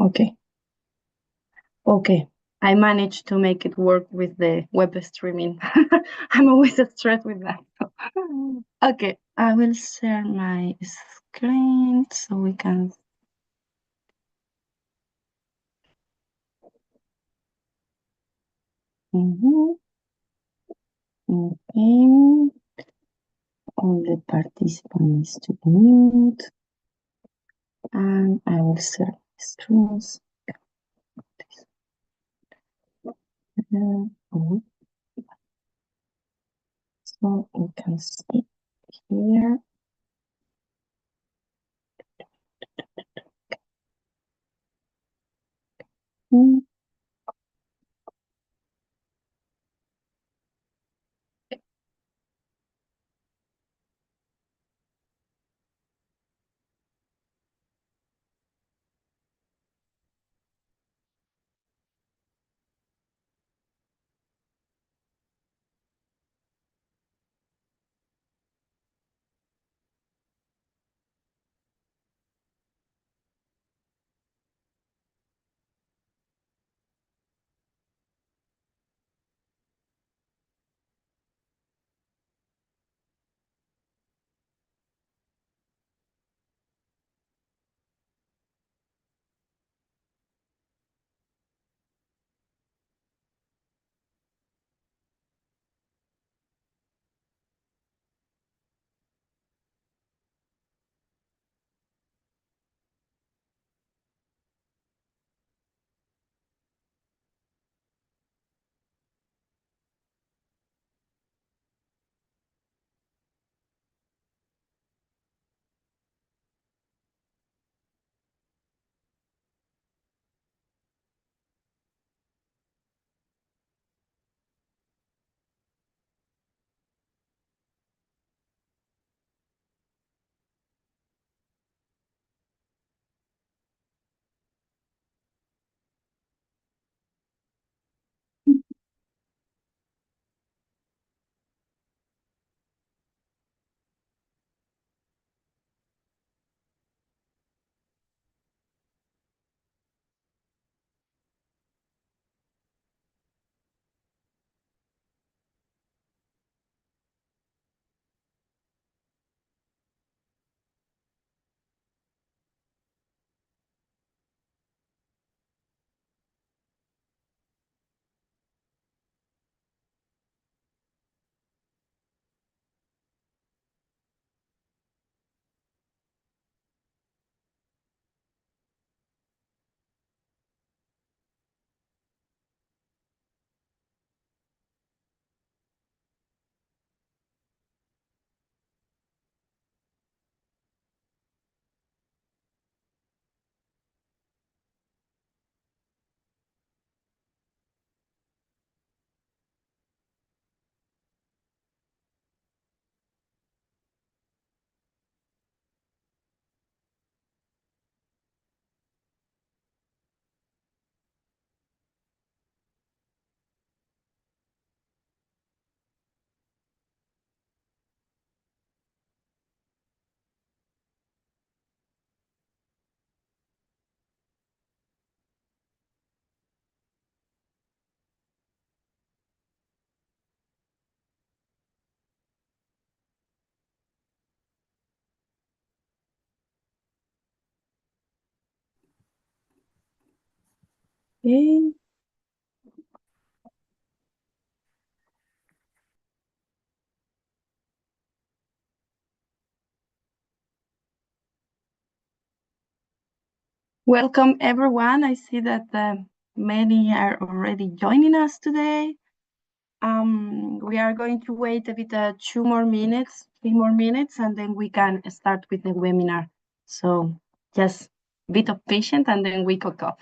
Okay. Okay. I managed to make it work with the web streaming. I'm always stressed with that. Okay, I will share my screen so we can. Mhm. Okay. All the participants to mute, and I will share my screens. Oh, so you can see here. Mm. Okay. Welcome, everyone. I see that many are already joining us today. We are going to wait a bit, 2 more minutes, 3 more minutes, and then we can start with the webinar. So just a bit of patience, and then we kick off.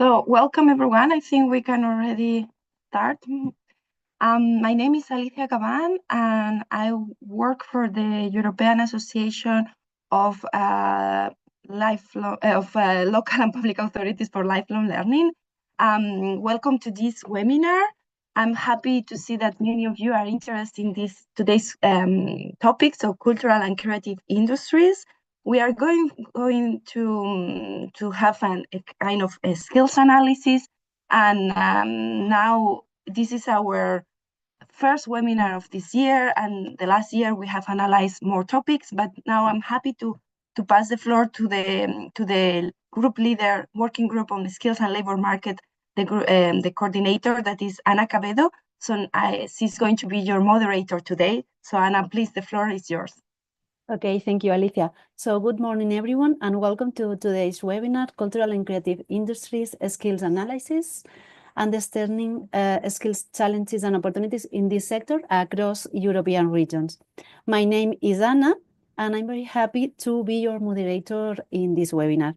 So welcome everyone. I think we can already start. My name is Alicia Caban, and I work for the European Association of Local and Public Authorities for Lifelong Learning. Welcome to this webinar. I'm happy to see that many of you are interested in today's topic, so cultural and creative industries. We are going to have a kind of a skills analysis, and now this is our first webinar of this year, and the last year we have analyzed more topics, but now I'm happy to pass the floor to the group leader, working group on the skills and labor market, the coordinator, that is Ana Cabedo. So she's going to be your moderator today. So Ana, please, the floor is yours. Okay, thank you, Alicia. So good morning, everyone, and welcome to today's webinar, Cultural and Creative Industries Skills Analysis, Understanding Skills Challenges and Opportunities in this sector across European regions. My name is Anna, and I'm very happy to be your moderator in this webinar.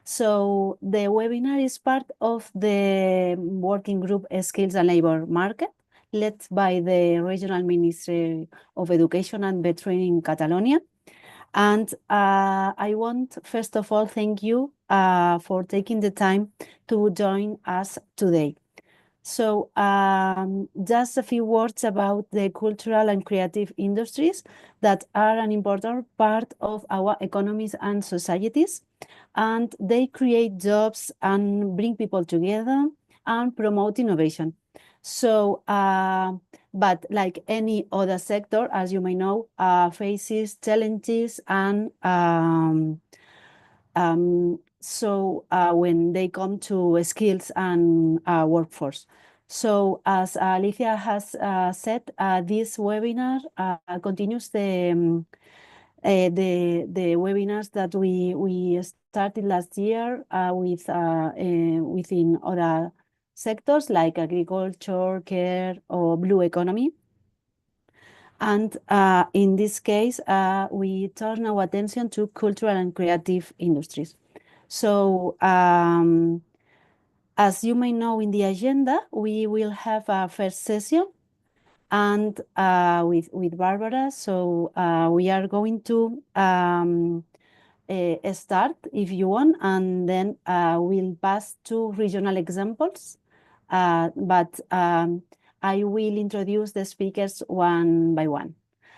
So the webinar is part of the working group Skills and Labor Market, led by the Regional Ministry of Education and Training in Catalonia. And I want, first of all, thank you for taking the time to join us today. So just a few words about the cultural and creative industries that are an important part of our economies and societies. And they create jobs and bring people together and promote innovation. So, but like any other sector, as you may know, faces challenges and when they come to skills and workforce. So as Alicia has said, this webinar continues the webinars that we started last year within other sectors like agriculture, care, or blue economy. And in this case, we turn our attention to cultural and creative industries. So as you may know in the agenda, we will have a first session and with Barbara. So we are going to start if you want, and then we'll pass to regional examples. But I will introduce the speakers one by one.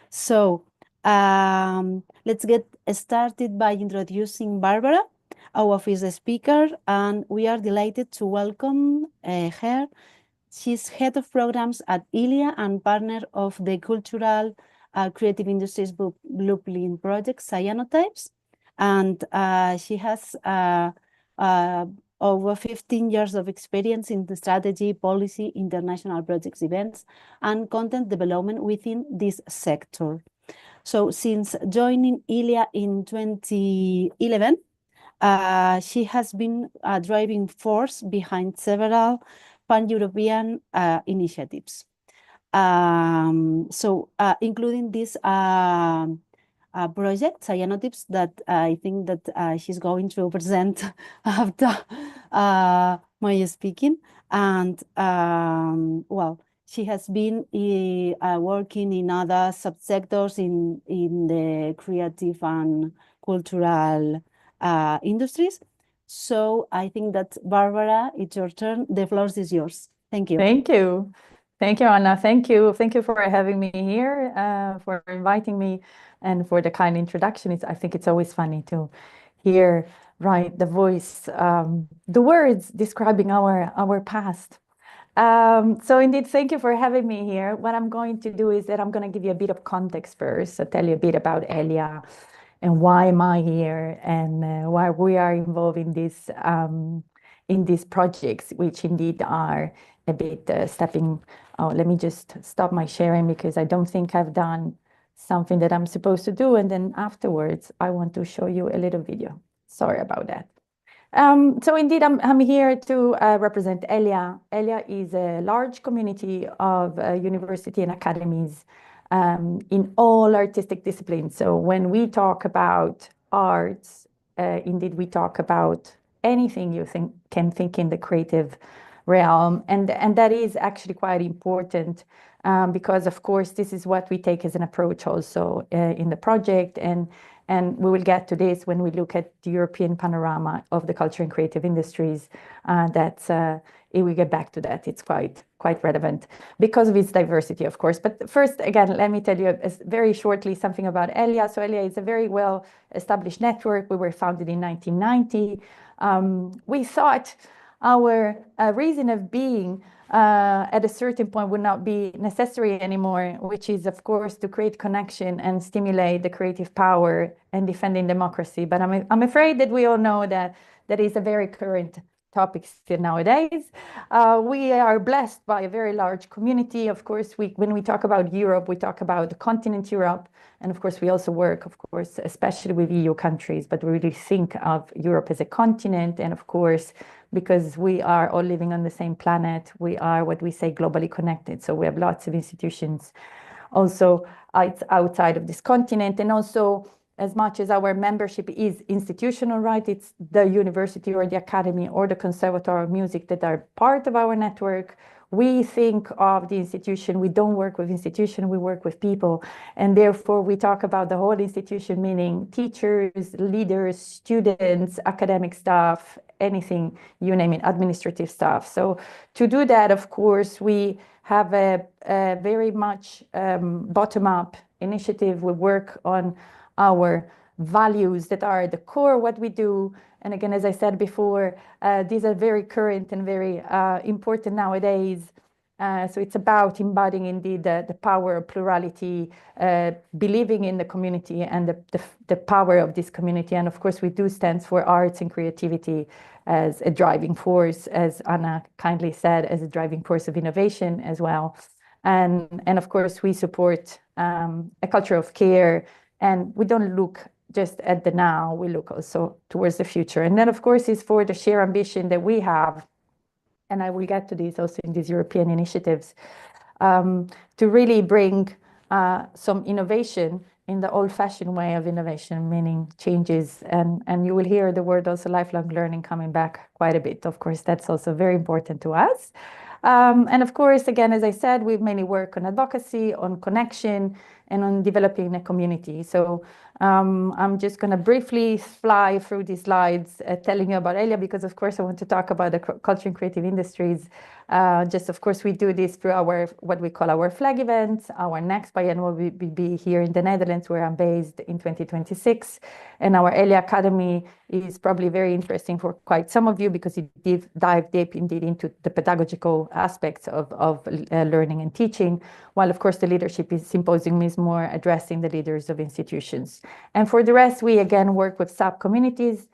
So let's get started by introducing Barbara, our first speaker, and we are delighted to welcome her. She's head of programs at ILIA and partner of the Cultural Creative Industries Blueprint Project, Cyanotypes. And she has over 15 years of experience in the strategy, policy, international projects, events, and content development within this sector. So since joining ILIA in 2011, she has been a driving force behind several pan-European initiatives. Including this project, Cyanotypes, that I think that she's going to present after my speaking. And well, she has been working in other subsectors in the creative and cultural industries. So I think that, Barbara, it's your turn. The floor is yours. Thank you. Thank you. Thank you, Anna. Thank you. Thank you for having me here, for inviting me, and for the kind introduction. I think it's always funny to hear, right, the voice, the words describing our past. So indeed, thank you for having me here. What I'm going to do is that I'm going to give you a bit of context first, so tell you a bit about Elia and why am I here and why we are involved in these projects, which indeed are a bit stepping. Oh, let me just stop my sharing because I don't think I've done something that I'm supposed to do. And then afterwards, I want to show you a little video. Sorry about that. So indeed, I'm here to represent Elia. Elia is a large community of university and academies in all artistic disciplines. So when we talk about arts, indeed, we talk about anything you can think in the creative realm. And that is actually quite important because, of course, this is what we take as an approach also in the project. And we will get to this when we look at the European panorama of the culture and creative industries. If we get back to that, it's quite relevant because of its diversity, of course. But first, again, let me tell you very shortly something about ELIA. So ELIA is a very well-established network. We were founded in 1990. We thought our reason of being at a certain point would not be necessary anymore, which is, of course, to create connection and stimulate the creative power and defending democracy. But I'm afraid that we all know that that is a very current topic still nowadays. We are blessed by a very large community. Of course, when we talk about Europe, we talk about the continent Europe. And of course, we also work, of course, especially with EU countries, but we really think of Europe as a continent. And of course, because we are all living on the same planet, we are what we say globally connected. So we have lots of institutions also outside of this continent. And also, as much as our membership is institutional, right, it's the university or the academy or the conservatory of music that are part of our network. We think of the institution, we don't work with institution, we work with people. And therefore, we talk about the whole institution, meaning teachers, leaders, students, academic staff, anything, you name it, administrative staff. So to do that, of course, we have a very much bottom-up initiative. We work on our values that are at the core of what we do. And again, as I said before, these are very current and very important nowadays. So it's about embodying indeed the power of plurality, believing in the community and the power of this community. And of course, we do stand for arts and creativity as a driving force, as Anna kindly said, as a driving force of innovation as well. And of course, we support a culture of care. And we don't look just at the now, we look also towards the future. And then, of course, is for the sheer ambition that we have, and I will get to this also in these European initiatives, to really bring some innovation in the old-fashioned way of innovation, meaning changes. And you will hear the word also lifelong learning coming back quite a bit. Of course, that's also very important to us. And of course, again, as I said, we mainly work on advocacy, on connection, and on developing a community. So I'm just going to briefly fly through these slides telling you about ELIA, because of course I want to talk about the culture and creative industries. Of course, we do this through our, what we call our flag events. Our next biennial will be here in the Netherlands, where I'm based, in 2026. And our ELIA Academy is probably very interesting for quite some of you, because it dive deep indeed into the pedagogical aspects of learning and teaching, while of course the leadership symposium is more addressing the leaders of institutions. And for the rest, we again work with sub-communities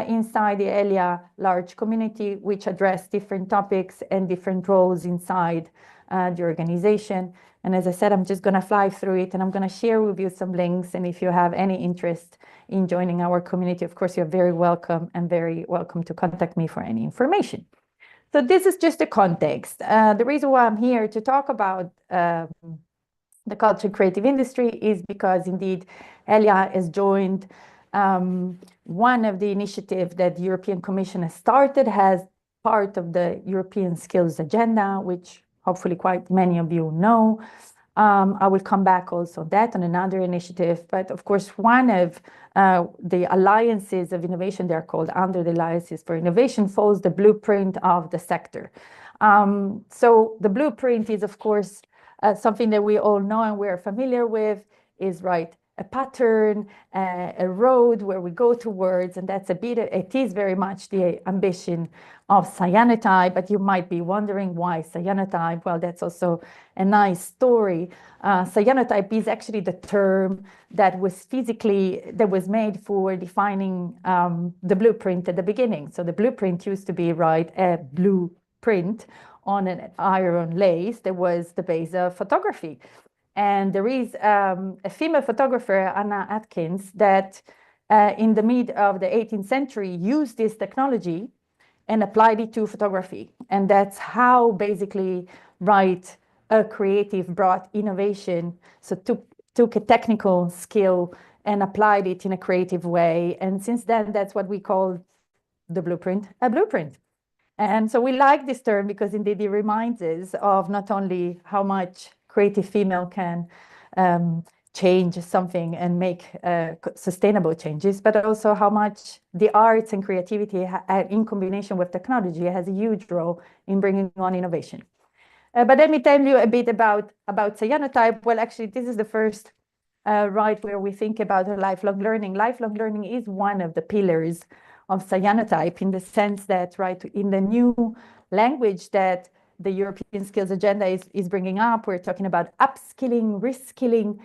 inside the ELIA large community, which address different topics and different roles inside the organization. And as I said, I'm just going to fly through it, and I'm going to share with you some links. And if you have any interest in joining our community, of course, you're very welcome, and very welcome to contact me for any information. So this is just the context. The reason why I'm here to talk about the culture and creative industry is because indeed ELIA has joined one of the initiatives that the European Commission has started as part of the European Skills Agenda, which hopefully quite many of you know. I will come back also on that on another initiative. But of course, one of the alliances of innovation, they're called under the Alliances for Innovation, follows the blueprint of the sector. So the blueprint is, of course, something that we all know and we're familiar with, is right, a pattern, a road where we go towards, and that's it is very much the ambition of cyanotype. But you might be wondering why cyanotype. Well, that's also a nice story. Cyanotype is actually the term that was made for defining the blueprint at the beginning. So the blueprint used to be, right, a blueprint on an iron lace that was the base of photography. And there is a female photographer, Anna Atkins, that in the mid of the 18th century used this technology and applied it to photography. And that's how basically, right, a creative brought innovation. So took a technical skill and applied it in a creative way. And since then, that's what we call the blueprint a blueprint. And so we like this term because indeed it reminds us of not only how much creative female can change something and make sustainable changes, but also how much the arts and creativity in combination with technology has a huge role in bringing on innovation. But let me tell you a bit about cyanotype. Well, actually, this is the first right where we think about lifelong learning. Lifelong learning is one of the pillars of cyanotype in the sense that, right, in the new language that the European Skills Agenda is bringing up, we're talking about upskilling, reskilling,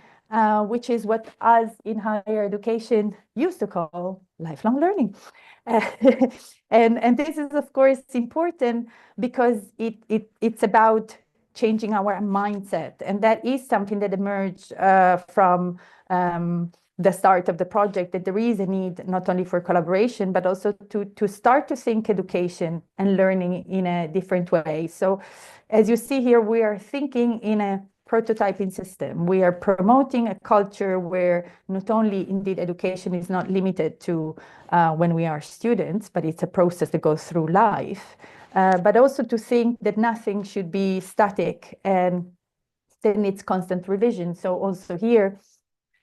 which is what us in higher education used to call lifelong learning. And this is, of course, important because it's about changing our mindset. And that is something that emerged from the start of the project, that there is a need not only for collaboration, but also to start to think education and learning in a different way. So as you see here, we are thinking in a prototyping system. We are promoting a culture where not only indeed education is not limited to when we are students, but it's a process that goes through life, but also to think that nothing should be static and there needs constant revision. So also here,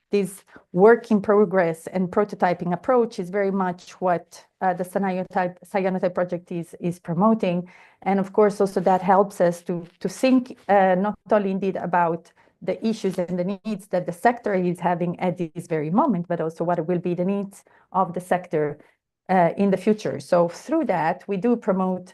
this work in progress and prototyping approach is very much what the cyanotype project is promoting. And of course, also that helps us to think not only indeed about the issues and the needs that the sector is having at this very moment, but also what will be the needs of the sector in the future. So through that, we do promote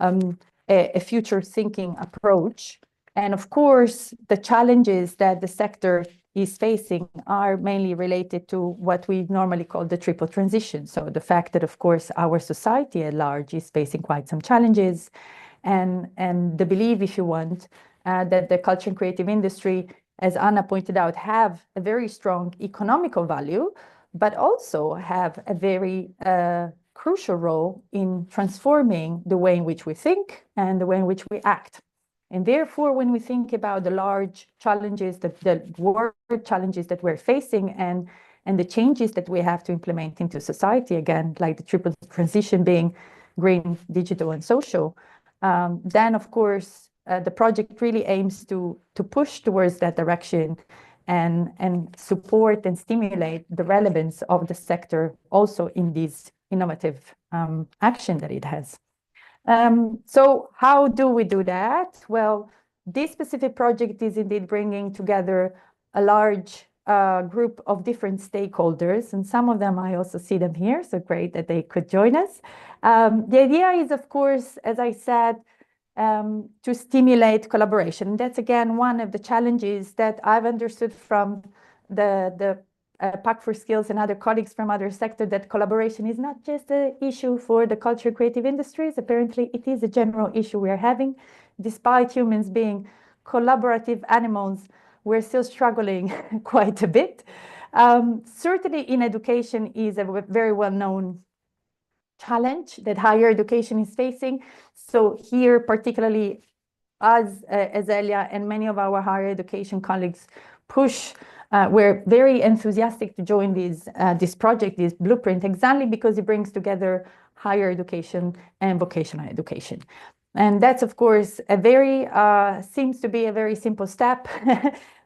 a future thinking approach. And of course, the challenges that the sector is facing are mainly related to what we normally call the triple transition. So the fact that, of course, our society at large is facing quite some challenges, and the belief, if you want, that the culture and creative industry, as Anna pointed out, have a very strong economical value, but also have a very crucial role in transforming the way in which we think and the way in which we act. And therefore, when we think about the large challenges, the world challenges that we're facing and the changes that we have to implement into society, again, like the triple transition being green, digital, and social, then, of course, the project really aims to push towards that direction and support and stimulate the relevance of the sector also in this innovative action that it has. So how do we do that? Well, this specific project is indeed bringing together a large group of different stakeholders, and some of them, I also see them here, so great that they could join us. The idea is, of course, as I said, to stimulate collaboration. That's, again, one of the challenges that I've understood from the Pact for Skills and other colleagues from other sectors, that collaboration is not just an issue for the culture creative industries. Apparently, it is a general issue we are having. Despite humans being collaborative animals, we're still struggling quite a bit. Certainly in education is a very well-known challenge that higher education is facing. So here, particularly as Elia and many of our higher education colleagues push, we're very enthusiastic to join this project, this blueprint, exactly because it brings together higher education and vocational education. And that's, of course, seems to be a very simple step,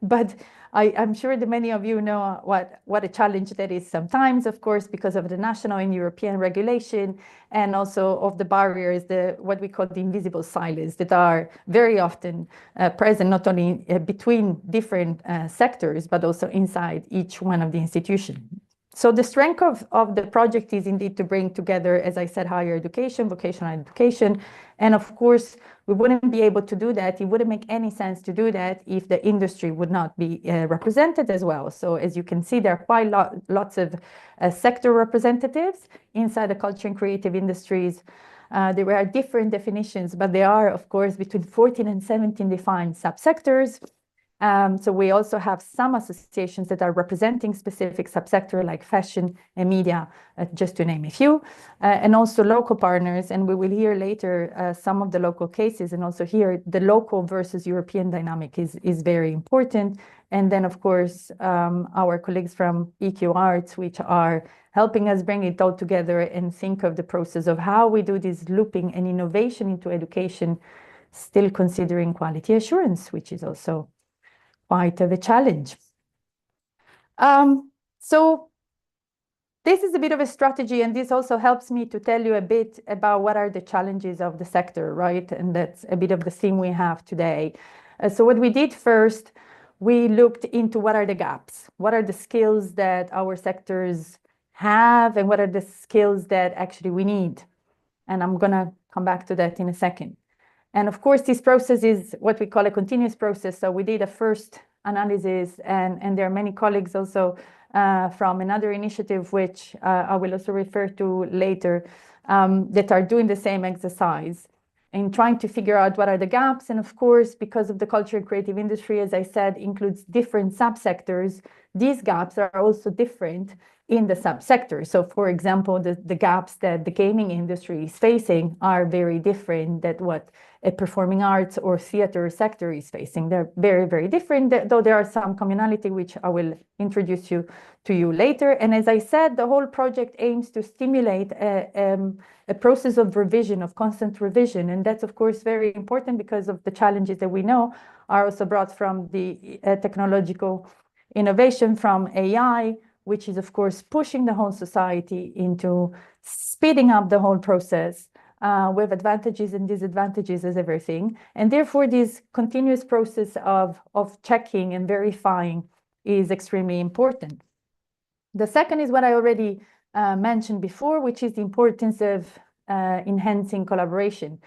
but I'm sure that many of you know what a challenge that is sometimes, of course, because of the national and European regulation, and also of the barriers, what we call the invisible silos that are very often present, not only between different sectors, but also inside each one of the institutions. So the strength of the project is indeed to bring together, as I said, higher education, vocational education. And of course, we wouldn't be able to do that. It wouldn't make any sense to do that if the industry would not be represented as well. So as you can see, there are quite lots of sector representatives inside the culture and creative industries. There are different definitions, but there are, of course, between 14 and 17 defined subsectors. So we also have some associations that are representing specific subsector like fashion and media, just to name a few, and also local partners. And we will hear later some of the local cases, and also here the local versus European dynamic is very important. And then, of course, our colleagues from EQ Arts, which are helping us bring it all together and think of the process of how we do this looping and innovation into education, still considering quality assurance, which is also quite of a challenge. So this is a bit of a strategy, and this also helps me to tell you a bit about what are the challenges of the sector, right? And that's a bit of the theme we have today. So what we did first, we looked into what are the gaps, what are the skills that our sectors have, and what are the skills that actually we need. And I'm gonna come back to that in a second. And of course, this process is what we call a continuous process. So we did a first analysis, and there are many colleagues also from another initiative, which I will also refer to later, that are doing the same exercise in trying to figure out what are the gaps. And of course, because of the culture and creative industry, as I said, includes different subsectors, these gaps are also different in the subsector. So for example, the gaps that the gaming industry is facing are very different than what a performing arts or theater sector is facing. They're very, very different, though there are some commonality, which I will introduce you to you later. And as I said, the whole project aims to stimulate a process of revision, of constant revision. And that's, of course, very important because of the challenges that we know are also brought from the technological innovation, from AI, which is, of course, pushing the whole society into speeding up the whole process with advantages and disadvantages as everything. And therefore, this continuous process of checking and verifying is extremely important. The second is what I already mentioned before, which is the importance of enhancing collaboration.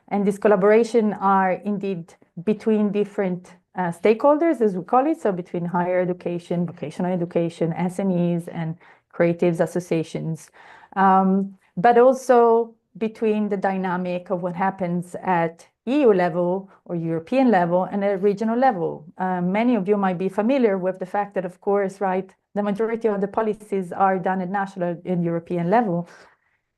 And this collaboration are indeed between different stakeholders, as we call it, so between higher education, vocational education, SMEs, and creatives associations, but also between the dynamic of what happens at EU level or European level and at regional level. Many of you might be familiar with the fact that, of course, right, the majority of the policies are done at national and European level.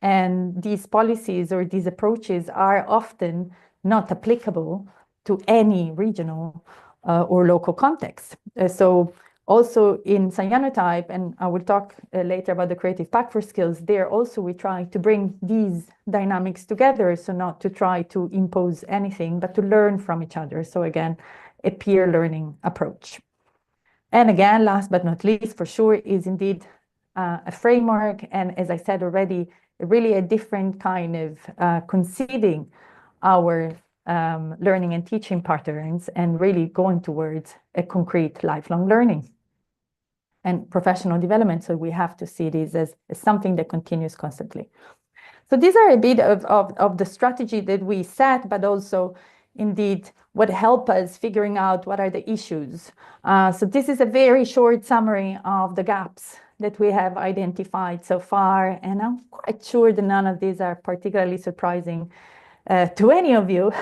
And these policies or these approaches are often not applicable to any regional or local context. So also in cyanotype, and I will talk later about the Creative Pact for Skills, there also we try to bring these dynamics together, so not to try to impose anything, but to learn from each other. So again, a peer learning approach. And again, last but not least, for sure, is indeed a framework. And as I said already, really a different kind of conceiving our learning and teaching patterns and really going towards a concrete lifelong learning and professional development. So we have to see this as something that continues constantly. So these are a bit of the strategy that we set, but also indeed what help us figuring out what are the issues. So this is a very short summary of the gaps that we have identified so far. And I'm quite sure that none of these are particularly surprising to any of you,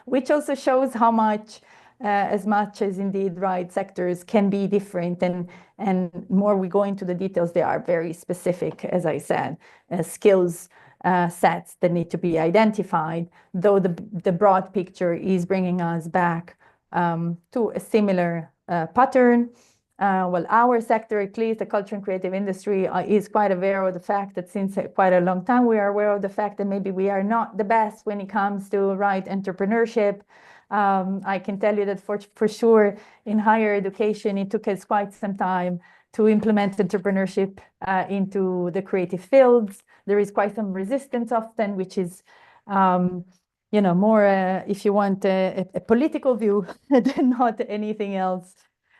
which also shows how much, as much as indeed, right, sectors can be different. And more we go into the details, they are very specific, as I said, skills sets that need to be identified, though the broad picture is bringing us back to a similar pattern. Well, our sector, at least the culture and creative industry, is quite aware of the fact that since quite a long time, we are aware of the fact that maybe we are not the best when it comes to right entrepreneurship. I can tell you that for sure in higher education, it took us quite some time to implement entrepreneurship into the creative fields. There is quite some resistance often, which is you know, more, if you want, a political view than not anything else.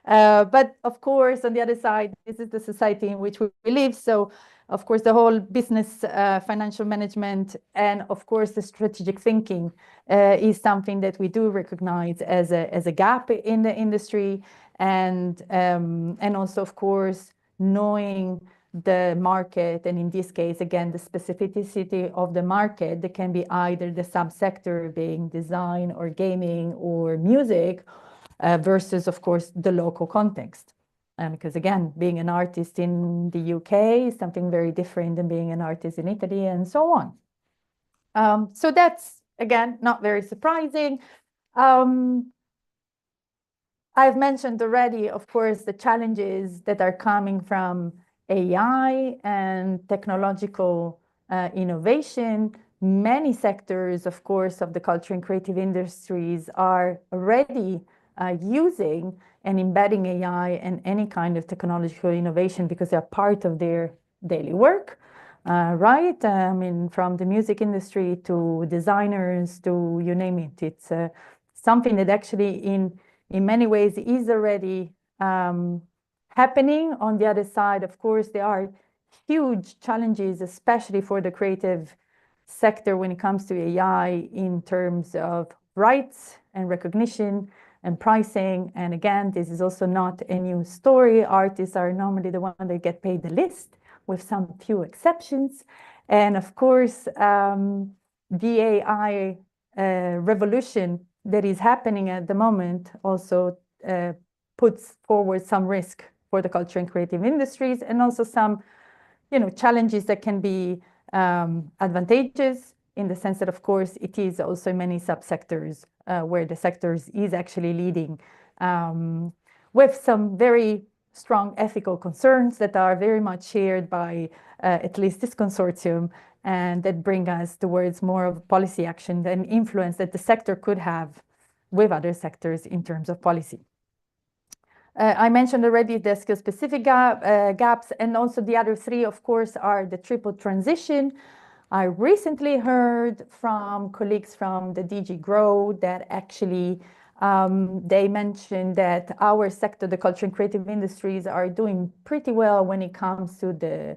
But of course, on the other side, this is the society in which we live. So, of course, the whole business, financial management, and of course, the strategic thinking is something that we do recognize as a gap in the industry, and also, of course, knowing the market, and in this case, again, the specificity of the market that can be either the subsector being design or gaming or music, versus, of course, the local context. Because again, being an artist in the UK is something very different than being an artist in Italy and so on. So that's, again, not very surprising. I've mentioned already, of course, the challenges that are coming from AI and technological innovation. Many sectors, of course, of the culture and creative industries are already using and embedding AI and any kind of technological innovation because they're part of their daily work, right? I mean, from the music industry to designers to you name it. It's something that actually in many ways is already happening. On the other side, of course, there are huge challenges, especially for the creative sector when it comes to AI in terms of rights and recognition and pricing. And again, this is also not a new story. Artists are normally the one that get paid the least, with some few exceptions. And of course, the AI revolution that is happening at the moment also puts forward some risk for the culture and creative industries, and also some, challenges that can be advantageous in the sense that, of course, it is also many subsectors where the sectors is actually leading with some very strong ethical concerns that are very much shared by at least this consortium, and that bring us towards more of policy action and influence that the sector could have with other sectors in terms of policy. I mentioned already the skill-specific gaps, and also the other three, of course, are the triple transition. I recently heard from colleagues from the DG Grow that actually they mentioned that our sector, the culture and creative industries, are doing pretty well when it comes to the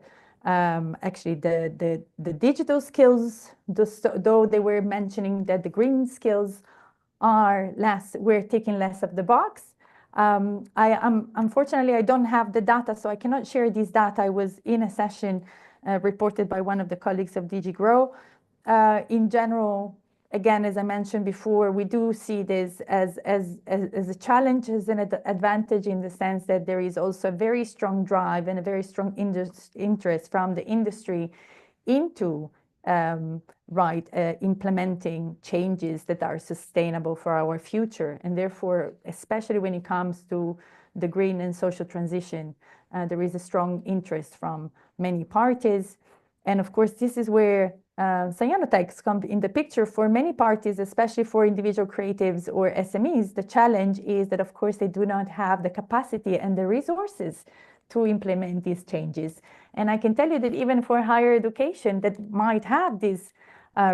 digital skills, though they were mentioning that the green skills are less, we're taking less of the box. Unfortunately, I don't have the data, so I cannot share this data. I was in a session reported by one of the colleagues of DG Grow. In general, again, as I mentioned before, we do see this as a challenge, as an advantage, in the sense that there is also a very strong drive and a very strong interest from the industry into implementing changes that are sustainable for our future. And therefore, especially when it comes to the green and social transition, there is a strong interest from many parties. And of course, this is where cyanotypes come in the picture for many parties, especially for individual creatives or SMEs. The challenge is that, of course, they do not have the capacity and the resources to implement these changes. And I can tell you that even for higher education that might have these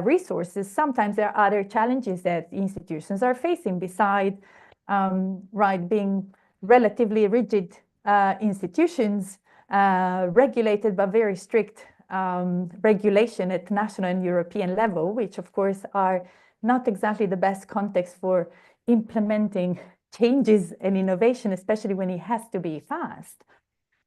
resources, sometimes there are other challenges that institutions are facing beside being relatively rigid institutions, regulated by very strict regulation at national and European level, which of course are not exactly the best context for implementing changes and innovation, especially when it has to be fast.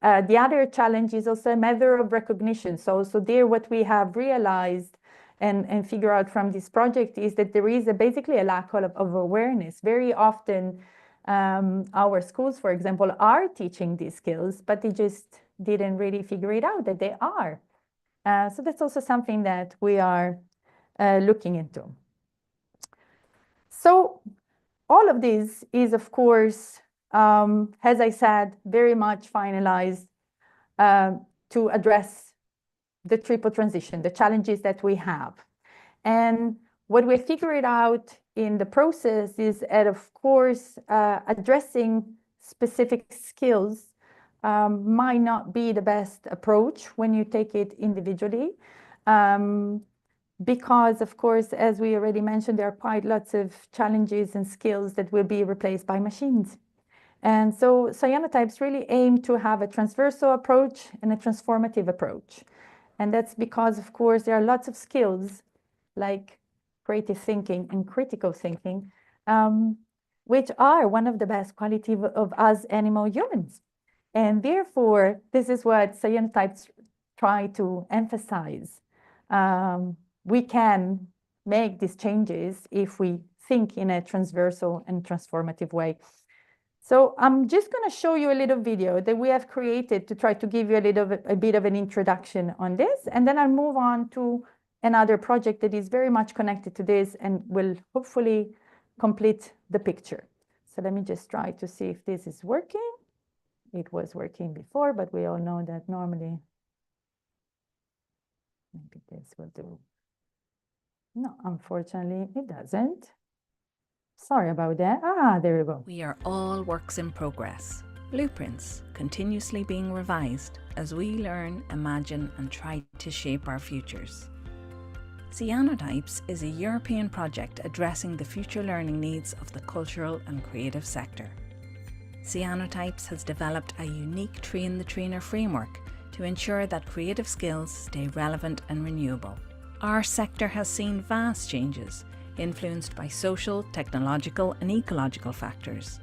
The other challenge is also a matter of recognition. So there, what we have realized and figure out from this project is that there is basically a lack of awareness. Very often, our schools, for example, are teaching these skills, but they just didn't really figure it out that they are. So that's also something that we are looking into. So all of this is, of course, as I said, very much finalized to address the triple transition, the challenges that we have. And what we figured out in the process is that, of course, addressing specific skills might not be the best approach when you take it individually. Because, of course, as we already mentioned, there are quite lots of challenges and skills that will be replaced by machines. And so cyanotypes really aim to have a transversal approach and a transformative approach. And that's because, of course, there are lots of skills like creative thinking and critical thinking, which are one of the best qualities of us animal humans. And therefore, this is what cyanotypes try to emphasize. We can make these changes if we think in a transversal and transformative way. So I'm just going to show you a little video that we have created to try to give you a bit of an introduction on this. And then I'll move on to another project that is very much connected to this and will hopefully complete the picture. So let me just try to see if this is working. It was working before, but we all know that normally, maybe this will do. No, unfortunately, it doesn't. Sorry about that. Ah, there we go. We are all works in progress, blueprints continuously being revised as we learn, imagine and try to shape our futures. Cyanotypes is a European project addressing the future learning needs of the cultural and creative sector. Cyanotypes has developed a unique train the trainer framework to ensure that creative skills stay relevant and renewable. Our sector has seen vast changes, influenced by social, technological and ecological factors,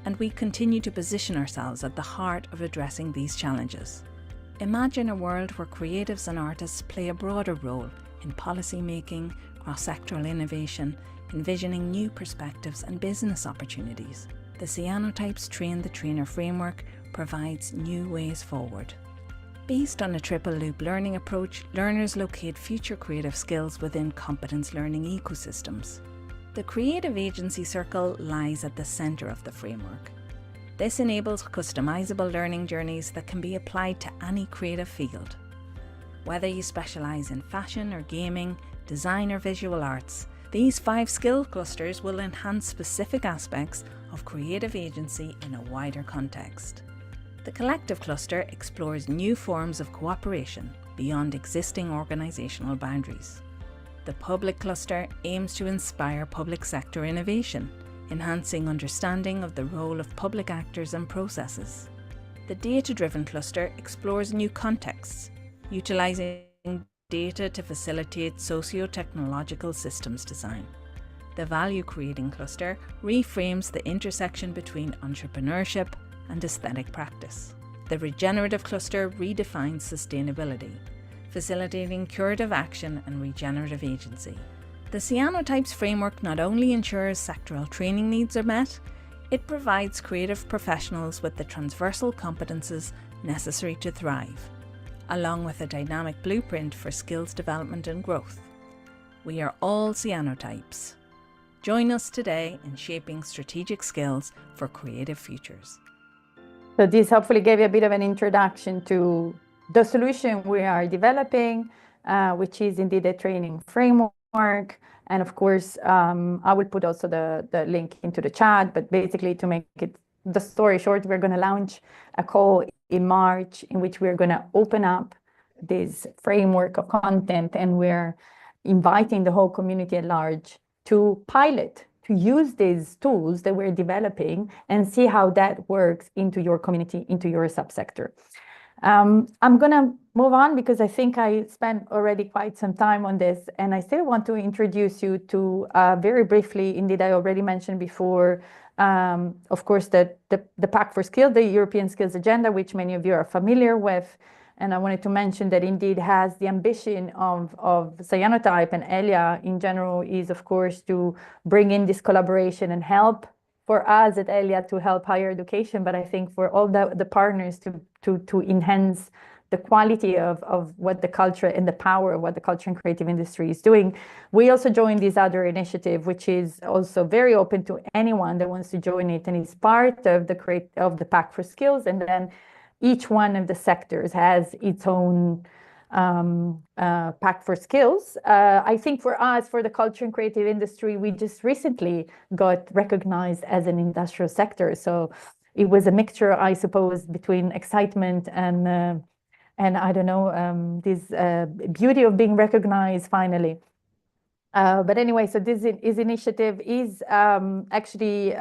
and we continue to position ourselves at the heart of addressing these challenges. Imagine a world where creatives and artists play a broader role in policy making, cross-sectoral innovation, envisioning new perspectives and business opportunities. The Cyanotypes Train the Trainer framework provides new ways forward. Based on a triple loop learning approach, learners locate future creative skills within competence learning ecosystems. The Creative Agency Circle lies at the centre of the framework. This enables customizable learning journeys that can be applied to any creative field. Whether you specialise in fashion or gaming, design or visual arts, these 5 skill clusters will enhance specific aspects of creative agency in a wider context. The collective cluster explores new forms of cooperation beyond existing organisational boundaries. The public cluster aims to inspire public sector innovation, enhancing understanding of the role of public actors and processes. The data-driven cluster explores new contexts, utilising data to facilitate socio-technological systems design. The value-creating cluster reframes the intersection between entrepreneurship and aesthetic practice. The regenerative cluster redefines sustainability, facilitating curative action and regenerative agency. The Cyanotypes framework not only ensures sectoral training needs are met, it provides creative professionals with the transversal competences necessary to thrive, along with a dynamic blueprint for skills development and growth. We are all Cyanotypes. Join us today in shaping strategic skills for creative futures. So this hopefully gave you a bit of an introduction to the solution we are developing, which is indeed a training framework. And of course, I will put also the link into the chat, but basically to make it the story short, we're going to launch a call in March in which we're going to open up this framework of content, and we're inviting the whole community at large to pilot, to use these tools that we're developing and see how that works into your community, into your subsector. I'm going to move on because I think I spent already quite some time on this, and I still want to introduce you to very briefly, indeed I already mentioned before, of course, the Pact for Skills, the European Skills Agenda, which many of you are familiar with. And I wanted to mention that indeed has the ambition of Cyanotype, and ELIA in general is, of course, to bring in this collaboration and help for us at ELIA to help higher education, but I think for all the partners to enhance the quality of what the culture and the power of what the culture and creative industry is doing. We also joined this other initiative, which is also very open to anyone that wants to join it, and it's part of the Pact for Skills, and then each one of the sectors has its own Pact for Skills. I think for us, for the culture and creative industry, we just recently got recognized as an industrial sector. So it was a mixture, I suppose, between excitement and I don't know, this beauty of being recognized finally. But anyway, so this initiative is actually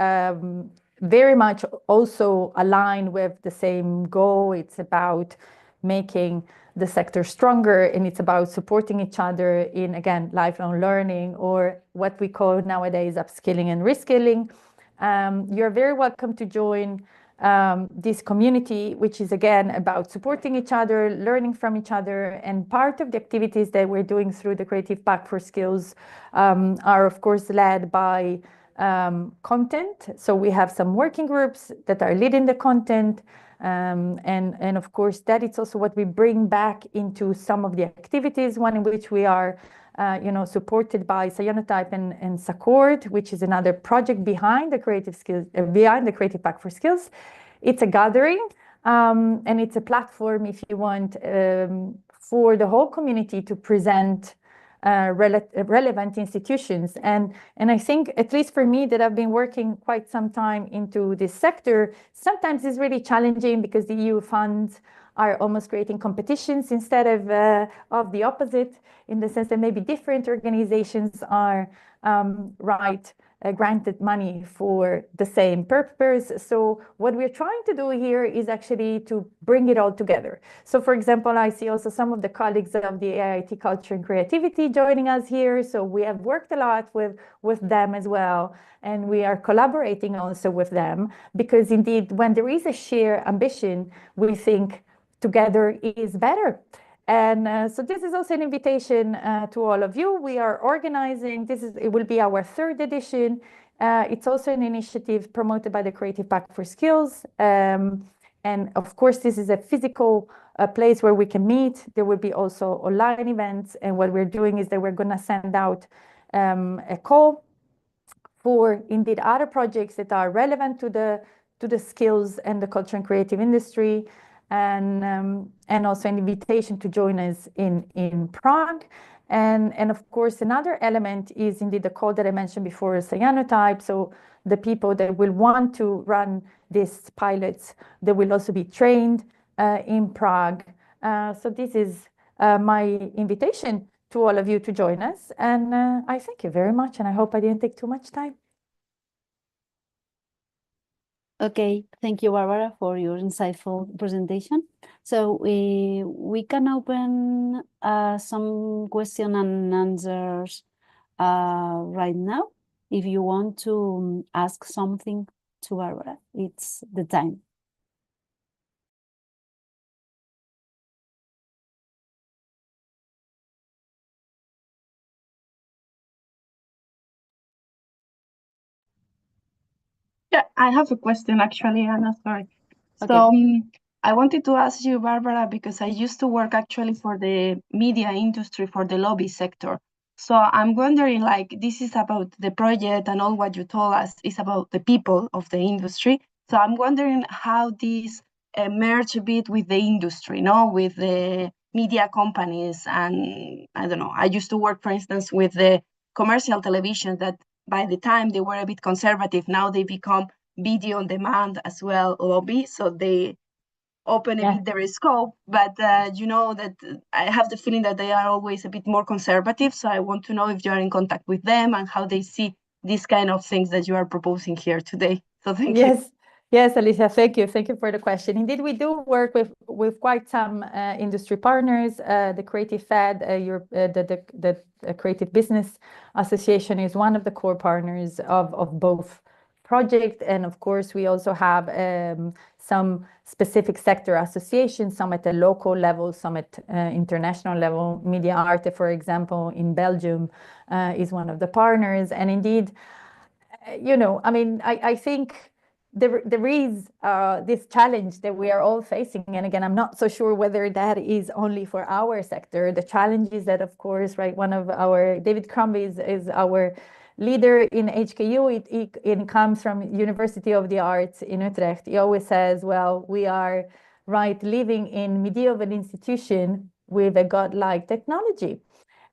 very much also aligned with the same goal. It's about making the sector stronger, and it's about supporting each other in, again, lifelong learning, or what we call nowadays upskilling and reskilling. You're very welcome to join this community, which is again about supporting each other, learning from each other. And part of the activities that we're doing through the Creative Pact for Skills are of course led by content. So we have some working groups that are leading the content. And of course, that is also what we bring back into some of the activities, one in which we are supported by Cyanotype and Sacord, which is another project behind the Creative Skills, behind the Creative Pact for Skills. It's a gathering, and it's a platform, if you want, for the whole community to present relevant institutions. And I think, at least for me, that I've been working quite some time into this sector, sometimes it's really challenging because the EU funds are almost creating competitions instead of the opposite, in the sense that maybe different organizations are granted money for the same purpose. So what we're trying to do here is actually to bring it all together. So for example, I see also some of the colleagues of the AIT Culture and Creativity joining us here. So we have worked a lot with them as well. And we are collaborating also with them, because indeed, when there is a shared ambition, we think together is better. And so this is also an invitation to all of you. We are organizing, it will be our 3rd edition. It's also an initiative promoted by the Creative Pact for Skills. And of course, this is a physical place where we can meet. There will be also online events. And what we're doing is that we're going to send out a call for indeed other projects that are relevant to the skills and the culture and creative industry. And also an invitation to join us in Prague. And of course, another element is indeed the call that I mentioned before, Cyanotype. So the people that will want to run these pilots, they will also be trained in Prague. So this is my invitation to all of you to join us. And I thank you very much. And I hope I didn't take too much time. Okay, thank you, Barbara, for your insightful presentation. So we can open some question and answers right now. If you want to ask something to Barbara, it's the time. Yeah, I have a question actually, Anna, sorry. Okay. So I wanted to ask you, Barbara, because I used to work actually for the media industry, for the lobby sector. So I'm wondering, like, this is about the project and all what you told us is about the people of the industry. So I'm wondering how this merge a bit with the industry, with the media companies. And I don't know, I used to work, for instance, with the commercial television that by the time they were a bit conservative, now they become video on demand as well lobby. So they open a bit their scope, but that I have the feeling that they are always a bit more conservative. So I want to know if you are in contact with them and how they see these kind of things that you are proposing here today. So thank you. Yes, Alicia, thank you. Thank you for the question. Indeed, we do work with quite some industry partners. The Creative Fed, the Creative Business Association is one of the core partners of both projects. And of course, we also have some specific sector associations, some at the local level, some at international level. Media Arte, for example, in Belgium is one of the partners. And indeed, I think there is this challenge that we are all facing. And again, I'm not so sure whether that is only for our sector. The challenge is that, of course, one of our, David Crombie is our leader in HKU. It comes from University of the Arts in Utrecht. He always says, well, we are living in medieval institution with a godlike technology.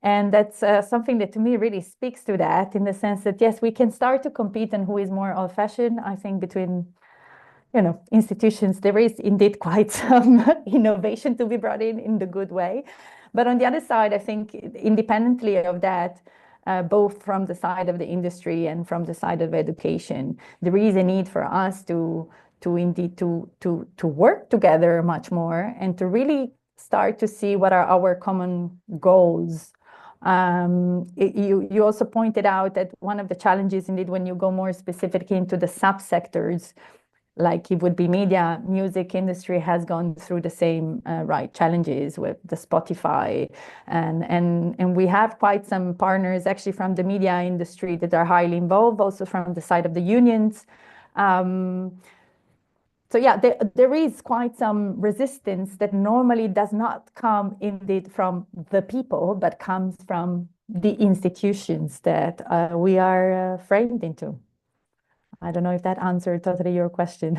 And that's something that to me really speaks to that, in the sense that, yes, we can start to compete on who is more old-fashioned. I think between, institutions, there is indeed quite some innovation to be brought in the good way. But on the other side, I think independently of that, both from the side of the industry and from the side of education, there is a need for us to work together much more and to really start to see what are our common goals. You also pointed out that one of the challenges, indeed, when you go more specifically into the subsectors, like it would be media, music industry has gone through the same challenges with the Spotify, and we have quite some partners actually from the media industry that are highly involved, also from the side of the unions. So yeah, there is quite some resistance that normally does not come indeed from the people, but comes from the institutions that we are framed into. I don't know if that answered totally your question.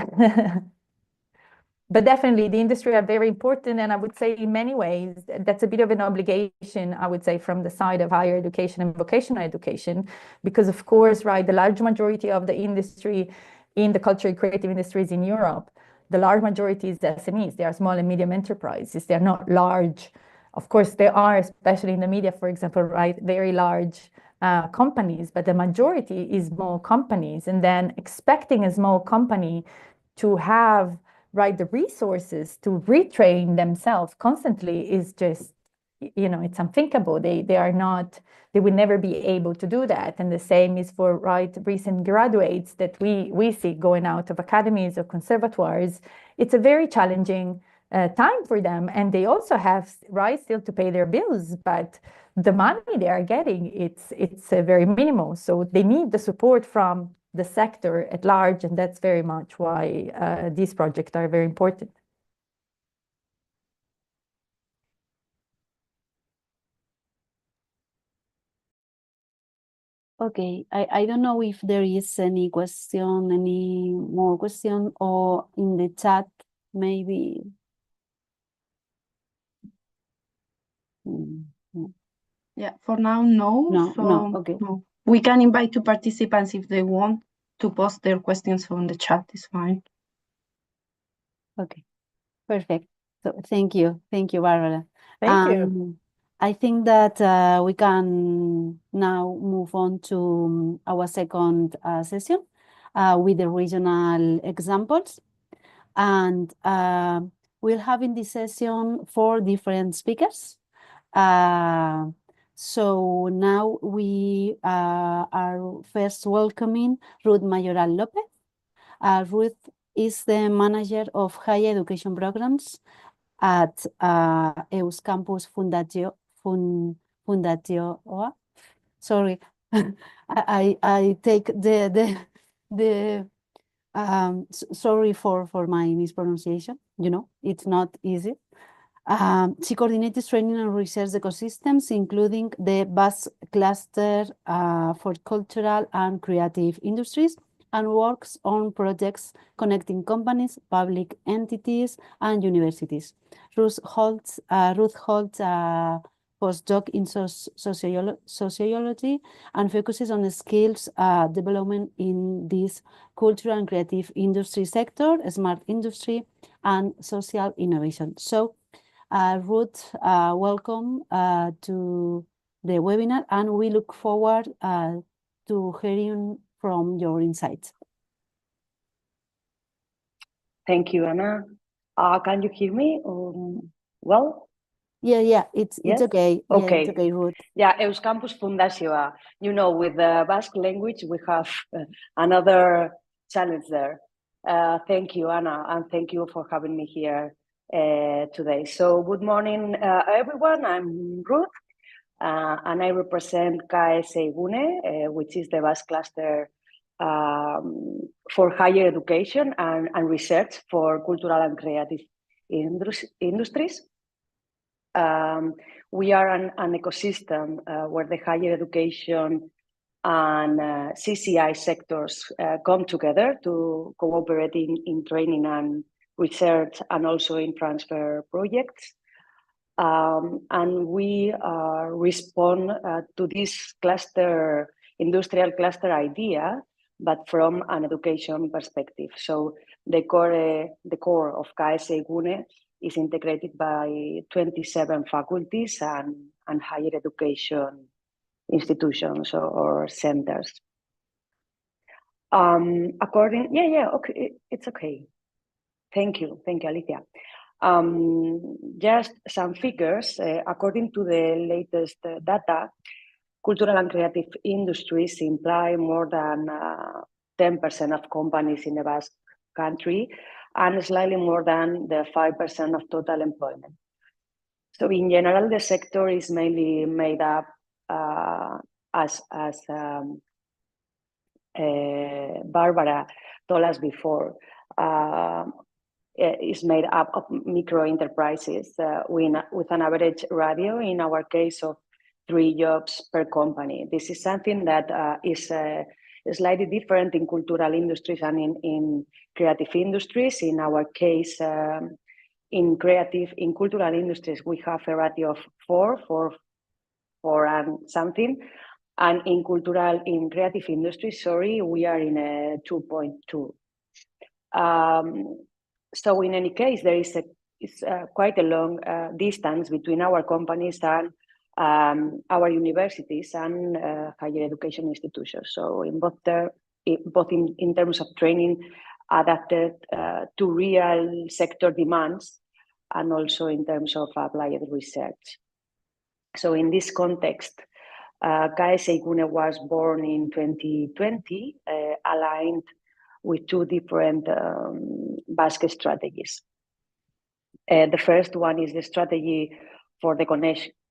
But definitely the industry are very important, and I would say in many ways that's a bit of an obligation, I would say, from the side of higher education and vocational education, because of course, right, the large majority of the industry in the cultural and creative industries in Europe, the large majority is SMEs. They are small and medium enterprises. They're not large. Of course, there are, especially in the media, for example, right, very large companies, but the majority is small companies. And then expecting a small company to have, right, the resources to retrain themselves constantly is just, you know, it's unthinkable. They are not, they will never be able to do that. And the same is for, right, recent graduates that we see going out of academies or conservatoires. It's a very challenging time for them, and they also have, right, still to pay their bills, but the money they are getting, it's very minimal. So they need the support from the sector at large, and that's very much why these projects are very important. Okay, I don't know if there is any more question, or in the chat, maybe. Yeah, for now, no. No, okay. No. We can invite two participants if they want to post their questions on the chat, it's fine. Okay, perfect. So thank you, Barbara. Thank you. I think that we can now move on to our second session with the regional examples. And we'll have in this session 4 different speakers. So now we are first welcoming Ruth Mayoral Lopez. Ruth is the manager of higher education programs at Euskampus Fundatio. Sorry, I take sorry for my mispronunciation. You know, it's not easy. She coordinates training and research ecosystems, including the Basque cluster for cultural and creative industries, and works on projects connecting companies, public entities, and universities. Ruth holds a postdoc in sociology and focuses on skills development in this cultural and creative industry sector, smart industry, and social innovation. So, Ruth, welcome to the webinar, and we look forward to hearing from your insights. Thank you, Anna. Can you hear me well? Yeah, it's okay. Okay. Yeah, it's okay, Ruth. Yeah, Euskampus Fundazioa. You know, with the Basque language, we have another challenge there. Thank you, Anna, and thank you for having me here today. So good morning, everyone. I'm Ruth, and I represent KS Egune, which is the Basque cluster for higher education and research for cultural and creative industries. We are an ecosystem where the higher education and CCI sectors come together to cooperate in training and research, and also in transfer projects. And we respond to this cluster, industrial cluster idea, but from an education perspective. So the core of KS Egune is integrated by 27 faculties and higher education institutions or centers. Okay, it's okay. Thank you, Alicia. Just some figures. According to the latest data, cultural and creative industries imply more than 10% of companies in the Basque country, and slightly more than the 5% of total employment. So in general, the sector is mainly made up, as Barbara told us before, is made up of micro enterprises with an average radio, in our case, of 3 jobs per company. This is something that is slightly different in cultural industries and in creative industries. In our case, in cultural industries, we have a radio of 4 and something. And in creative industries, we are in a 2.2. So in any case, there is quite a long distance between our companies and our universities and higher education institutions. So in both in terms of training adapted to real sector demands, and also in terms of applied research. So in this context, KS Eikune was born in 2020, aligned with 2 different basket strategies. The first one is the strategy for the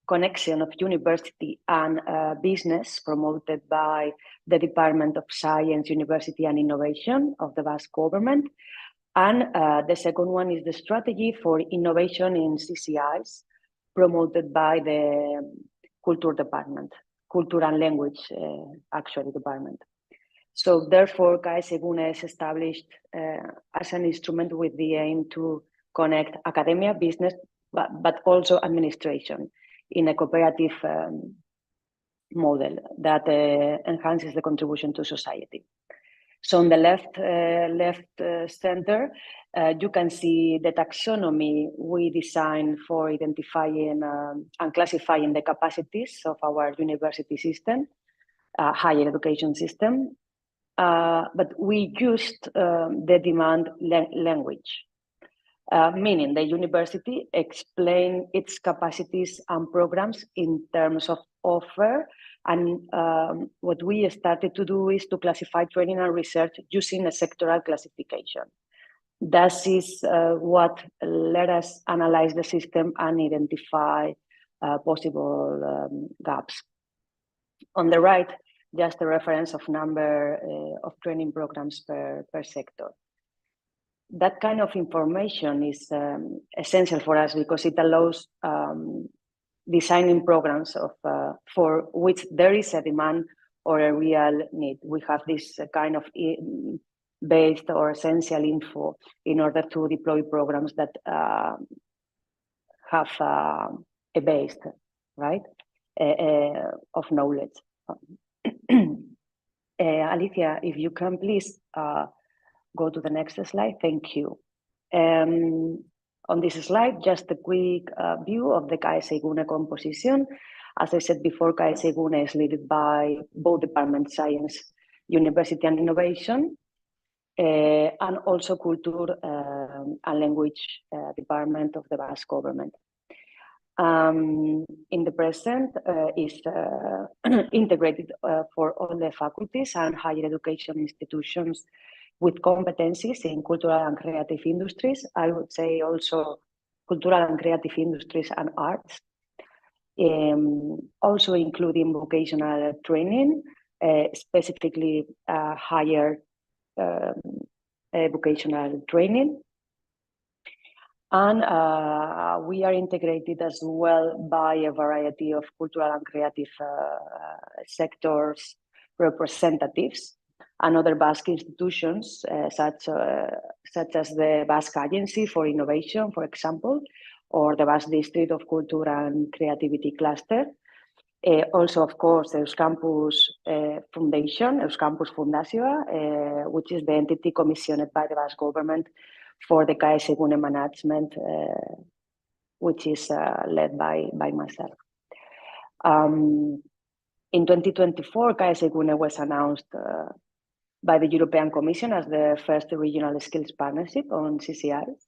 connection of university and business, promoted by the Department of Science, University and Innovation of the Basque government. And the second one is the strategy for innovation in CCIs, promoted by the Culture and Language department. So therefore, KS Eikune is established as an instrument with the aim to connect academia, business, but also administration in a cooperative model that enhances the contribution to society. So on the left center, you can see the taxonomy we designed for identifying and classifying the capacities of our university system, higher education system. But we used the demand language, meaning the university explained its capacities and programs in terms of offer. And what we started to do is to classify training and research using a sectoral classification. That is what let us analyze the system and identify possible gaps. On the right, just a reference of number of training programs per sector. That kind of information is essential for us because it allows designing programs for which there is a demand or a real need. We have this kind of based or essential info in order to deploy programs that have a base, right, of knowledge. Alicia, if you can please go to the next slide. Thank you. On this slide, just a quick view of the KS Eikune composition. As I said before, KS Eikune is led by both departments, Science, University and Innovation, and also Culture and Language department of the Basque government. In the present is integrated for all the faculties and higher education institutions with competencies in cultural and creative industries. I would say also cultural and creative industries and arts, also including vocational training, specifically higher vocational training. And we are integrated as well by a variety of cultural and creative sectors representatives and other Basque institutions, such as the Basque Agency for Innovation, for example, or the Basque District of Culture and Creativity Cluster. Also, of course, the Euskampus Foundation, Euskampus Fundazioa, which is the entity commissioned by the Basque government for the KS Eikune management, which is led by myself. In 2024, KS Eikune was announced by the European Commission as the first regional skills partnership on CCIs.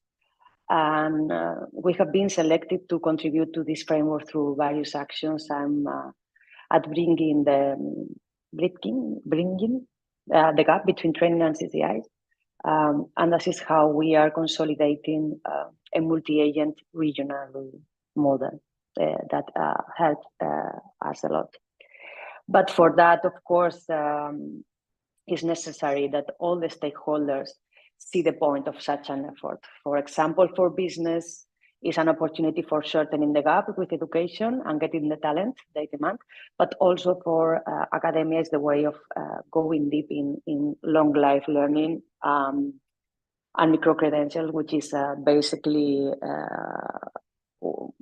And we have been selected to contribute to this framework through various actions at bringing the gap between training and CCIs, And this is how we are consolidating a multi-agent regional model that helped us a lot. But for that, of course, it's necessary that all the stakeholders see the point of such an effort. For example, for business, it's an opportunity for shortening the gap with education and getting the talent they demand, but also for academia is the way of going deep in long life learning and micro-credentials, which is basically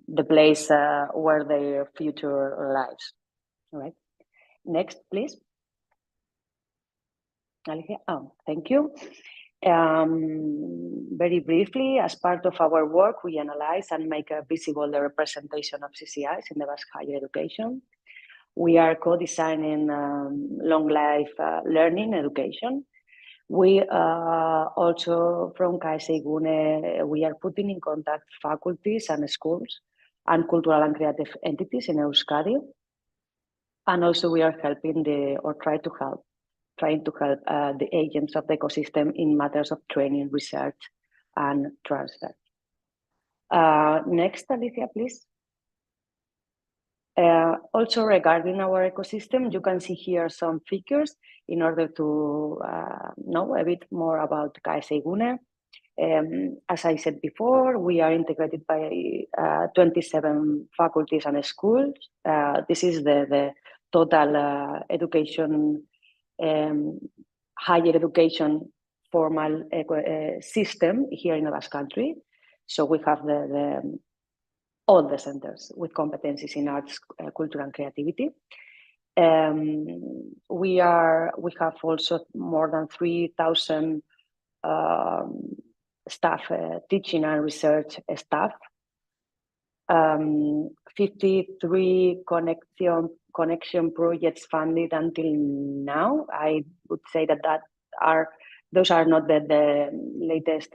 the place where their future lies. All right. Next, please. Alicia. Oh, thank you. Very briefly, as part of our work, we analyze and make visible the representation of CCIs in the Basque higher education. We are co-designing long life learning education. We also, from CaixaIGune, we are putting in contact faculties and schools and cultural and creative entities in Euskadi. And also we are helping trying to help the agents of the ecosystem in matters of training, research, and transfer. Next, Alicia, please. Also regarding our ecosystem, you can see here some figures in order to know a bit more about CaixaIGune. As I said before, we are integrated by 27 faculties and schools. This is the total education, higher education formal system here in the Basque Country. So we have all the centers with competencies in arts, culture, and creativity. We have also more than 3,000 staff, teaching and research staff. 53 connection projects funded until now. I would say that those are not the latest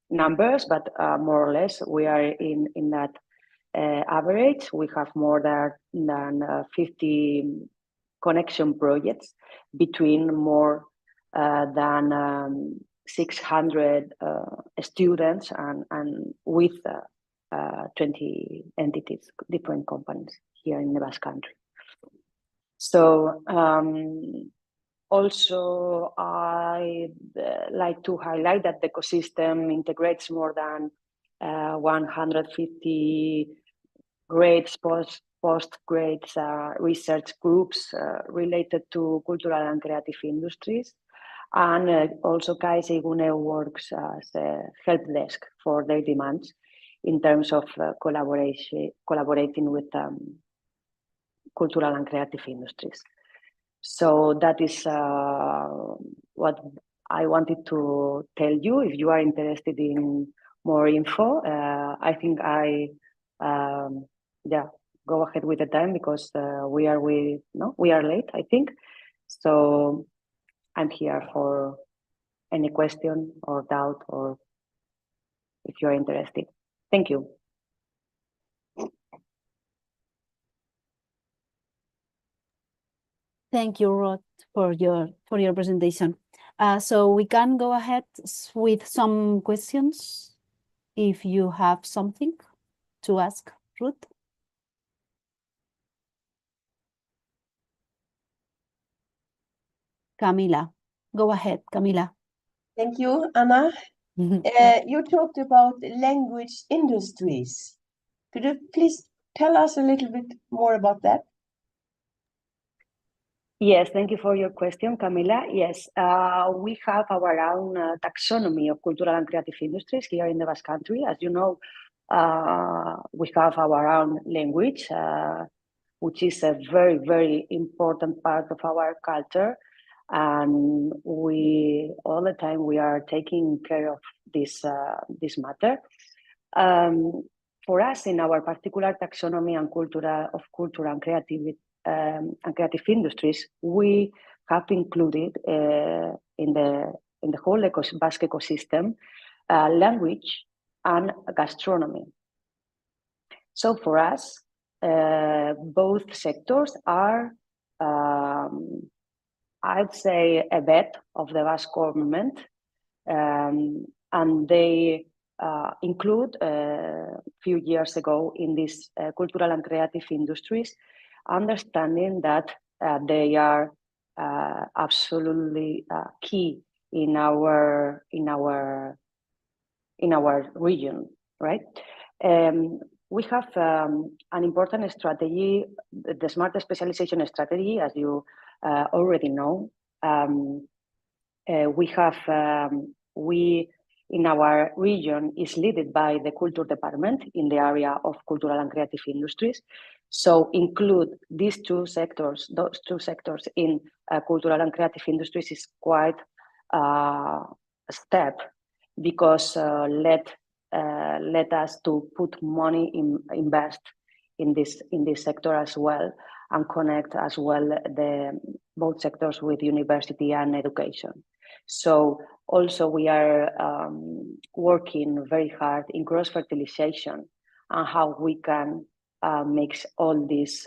numbers, but more or less we are in that average. We have more than 50 connection projects between more than 600 students and with 20 entities, different companies here in the Basque Country. So also I'd like to highlight that the ecosystem integrates more than 150 grades, post-grades research groups related to cultural and creative industries. And also CaixaIGune works as a help desk for their demands in terms of collaborating with cultural and creative industries. So that is what I wanted to tell you. If you are interested in more info, I think go ahead with the time because we are late, I think. So I'm here for any question or doubt or if you're interested. Thank you. Thank you, Rod, for your presentation. So we can go ahead with some questions if you have something to ask, Ruth. Camila, go ahead, Camila. Thank you, Anna. You talked about language industries. Could you please tell us a little bit more about that? Yes, thank you for your question, Camila. Yes, we have our own taxonomy of cultural and creative industries here in the Basque Country. As you know, we have our own language, which is a very, very important part of our culture. And all the time we are taking care of this matter. For us, in our particular taxonomy and culture and creative industries, we have included in the whole Basque ecosystem language and gastronomy. So for us, both sectors are, I'd say, a bet of the Basque government And they include a few years ago in these cultural and creative industries, understanding that they are absolutely key in our region, right? We have an important strategy, the smart specialization strategy, as you already know. We in our region is led by the culture department in the area of cultural and creative industries. So include those two sectors in cultural and creative industries is quite a step, because let us to put money invest in this sector as well, and connect as well both sectors with university and education. So also we are working very hard in cross-fertilization and how we can mix all these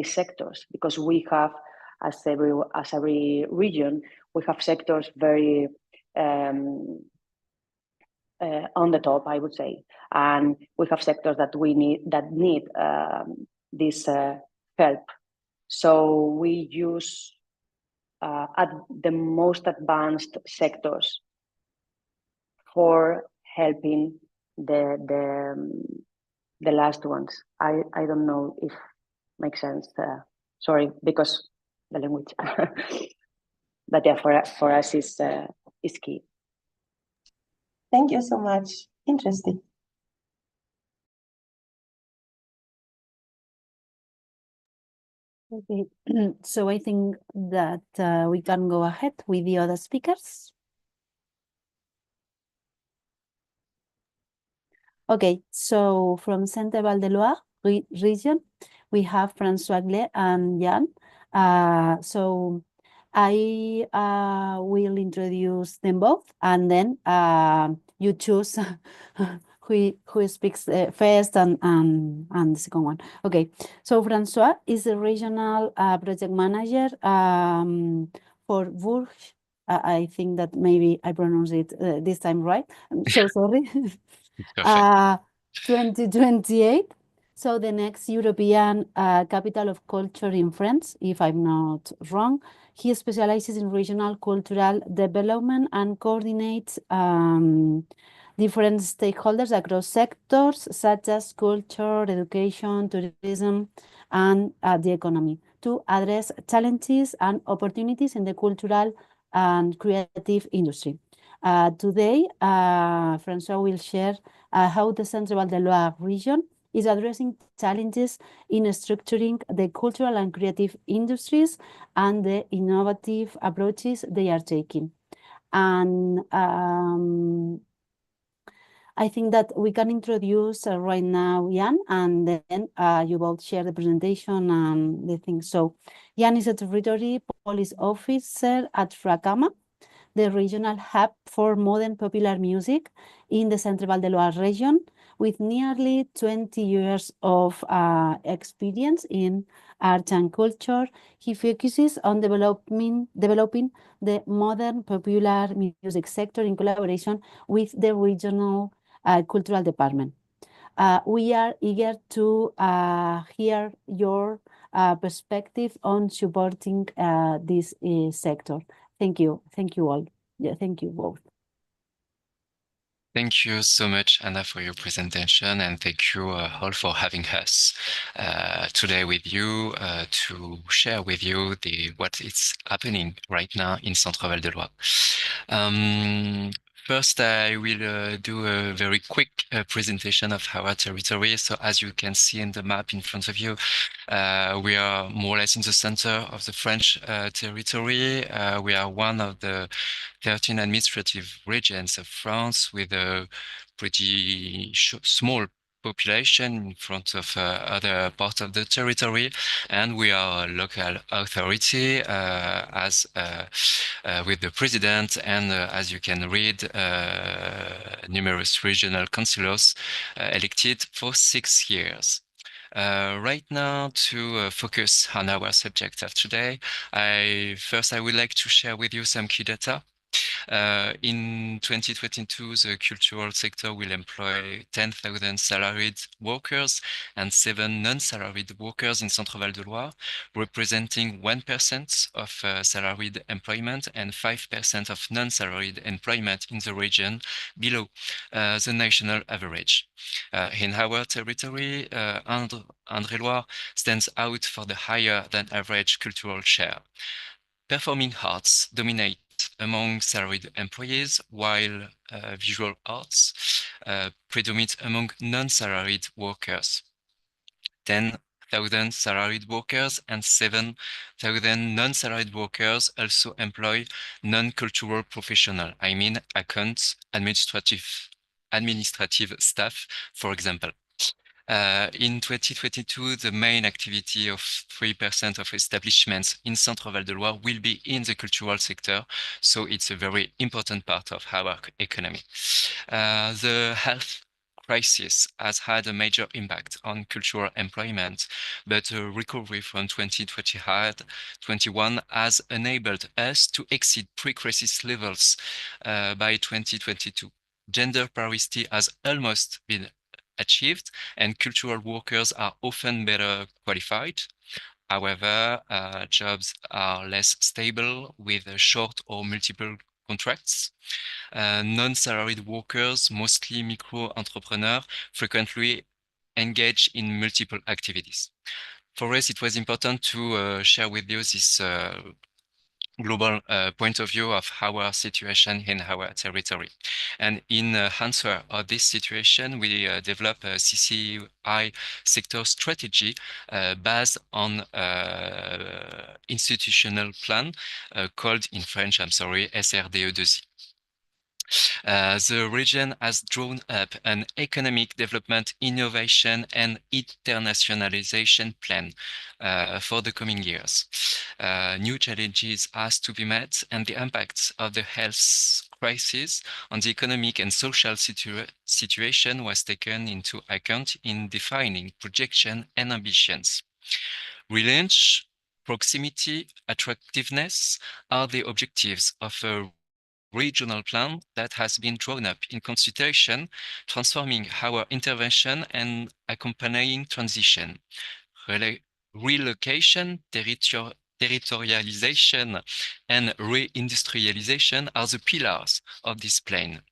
sectors, because we have, as every region, we have sectors very on the top, I would say, and we have sectors that need this help. So we use at the most advanced sectors for helping the last ones. I don't know if makes sense. Sorry, because the language. But yeah, for us is key. Thank you so much. Interesting. Okay, so I think that we can go ahead with the other speakers. Okay, so from Centre Val de Loire region, we have François Glé and Jan. So I will introduce them both, and then you choose who speaks first and the second one. Okay, so François is the regional project manager for Bourges. I think that maybe I pronounced it this time right. I'm so sorry. 2028. So the next European capital of culture in France, if I'm not wrong. He specializes in regional cultural development and coordinates different stakeholders across sectors such as culture, education, tourism, and the economy to address challenges and opportunities in the cultural and creative industry. Today, François will share how the Centre Val de Loire region is addressing challenges in structuring the cultural and creative industries and the innovative approaches they are taking. And I think that we can introduce right now Jan, and then you both share the presentation and the thing. So Jan is a territory police officer at Fracama, the regional hub for modern popular music in the Centre Val de Loire region, with nearly 20 years of experience in art and culture. He focuses on developing the modern popular music sector in collaboration with the regional cultural department. We are eager to hear your perspective on supporting this sector. Thank you. Thank you all. Yeah, thank you both. Thank you so much, Anna, for your presentation, and thank you all for having us today with you to share with you what is happening right now in Centre Val de Loire. First, I will do a very quick presentation of our territory. So as you can see in the map in front of you, we are more or less in the center of the French territory. We are one of the 13 administrative regions of France with a pretty small population in front of other parts of the territory, and we are a local authority as with the president, and as you can read, numerous regional councillors elected for 6 years. Right now, to focus on our subject of today, I would like to share with you some key data In 2022, the cultural sector will employ 10,000 salaried workers and 7 non-salaried workers in Centre-Val de Loire, representing 1% of salaried employment and 5% of non-salaried employment in the region, below the national average. In our territory, Indre-et-Loire stands out for the higher than average cultural share. Performing arts dominate among salaried employees, while visual arts predominate among non-salaried workers. 10,000 salaried workers and 7,000 non-salaried workers also employ non-cultural professionals. I mean accounts, administrative staff, for example. In 2022, the main activity of 3% of establishments in Centre-Val de Loire will be in the cultural sector, so it's a very important part of our economy. The health crisis has had a major impact on cultural employment, but a recovery from 2021 has enabled us to exceed pre-crisis levels by 2022. Gender parity has almost been achieved, and cultural workers are often better qualified. However, jobs are less stable with short or multiple contracts. Non-salaried workers, mostly micro-entrepreneurs, frequently engage in multiple activities. For us, it was important to share with you this global point of view of our situation in our territory. And in answer of this situation, we develop a CCI sector strategy based on institutional plan called in French, I'm sorry, SRDE2I. The region has drawn up an economic development, innovation, and internationalization plan for the coming years. New challenges has to be met, and the impacts of the health crisis on the economic and social situation was taken into account in defining projection and ambitions. Relaunch, proximity, attractiveness are the objectives of a regional plan that has been drawn up in consultation, transforming our intervention and accompanying transition. Relocation, territorialization, and reindustrialization are the pillars of this plan.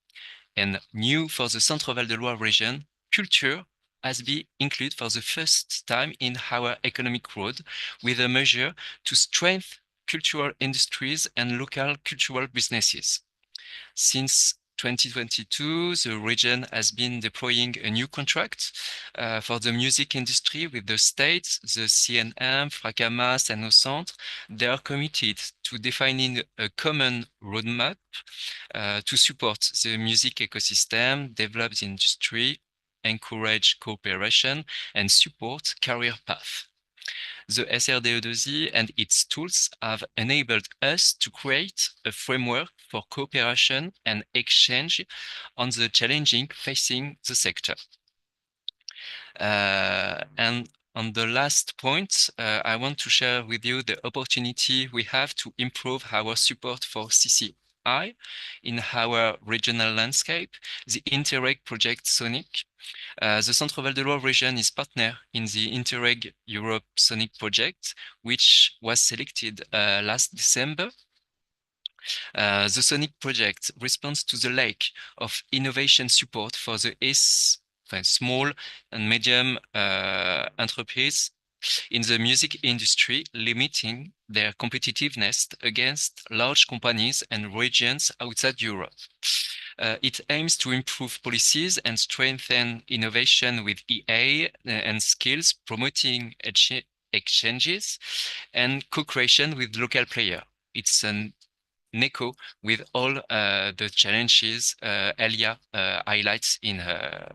And new for the Centre-Val de Loire region, culture has been included for the first time in our economic road with a measure to strengthen cultural industries and local cultural businesses. Since 2022, the region has been deploying a new contract for the music industry with the states, the CNM, Fracamas, and Au-Centre. They are committed to defining a common roadmap to support the music ecosystem, develop the industry, encourage cooperation, and support career path. The SRDE2I and its tools have enabled us to create a framework for cooperation and exchange on the challenges facing the sector. And on the last point, I want to share with you the opportunity we have to improve our support for CCI in our regional landscape, the Interreg project Sonic. The Centre-Val de Loire region is partner in the Interreg Europe Sonic project, which was selected last December. The Sonic project responds to the lack of innovation support for the small and medium enterprise in the music industry, limiting their competitiveness against large companies and regions outside Europe. It aims to improve policies and strengthen innovation with EA and skills, promoting exchanges and co-creation with local players. It's an echo with all the challenges Elia highlights in her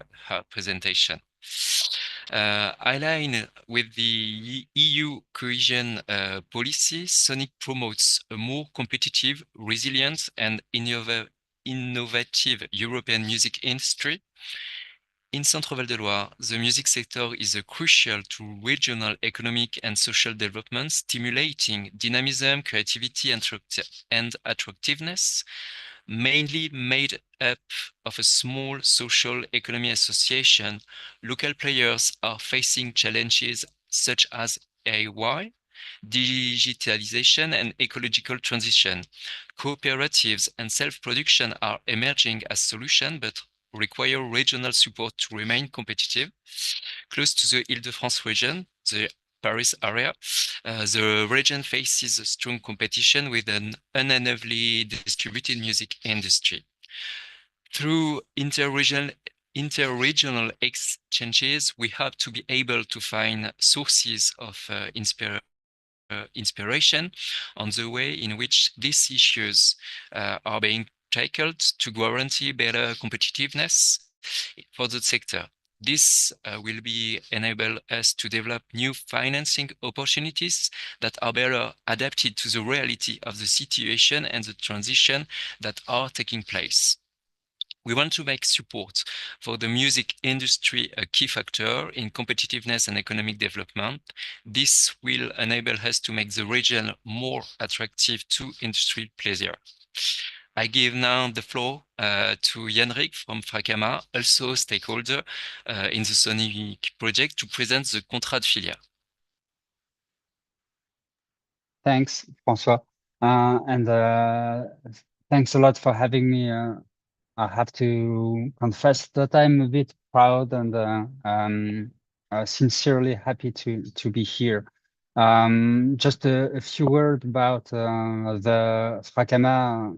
presentation. Aligned with the EU cohesion policy, Sonic promotes a more competitive, resilient, and innovative European music industry. In Centre-Val de Loire, the music sector is crucial to regional economic and social development, stimulating dynamism, creativity, and attractiveness, mainly made up of a small social economy association. Local players are facing challenges such as AI, digitalization, and ecological transition. Cooperatives and self-production are emerging as solutions, but require regional support to remain competitive. Close to the Île-de-France region, the Paris area, the region faces a strong competition with an unevenly distributed music industry. Through interregional exchanges, we hope to be able to find sources of inspiration on the way in which these issues are being tackled to guarantee better competitiveness for the sector. This will enable us to develop new financing opportunities that are better adapted to the reality of the situation and the transition that are taking place. We want to make support for the music industry a key factor in competitiveness and economic development. This will enable us to make the region more attractive to industry players. I give now the floor to Yannick from Fracama, also stakeholder in the Sonic project, to present the contrat de filière. Thanks, François. And thanks a lot for having me. I have to confess that I'm a bit proud and sincerely happy to be here. Just a few words about the Fracama,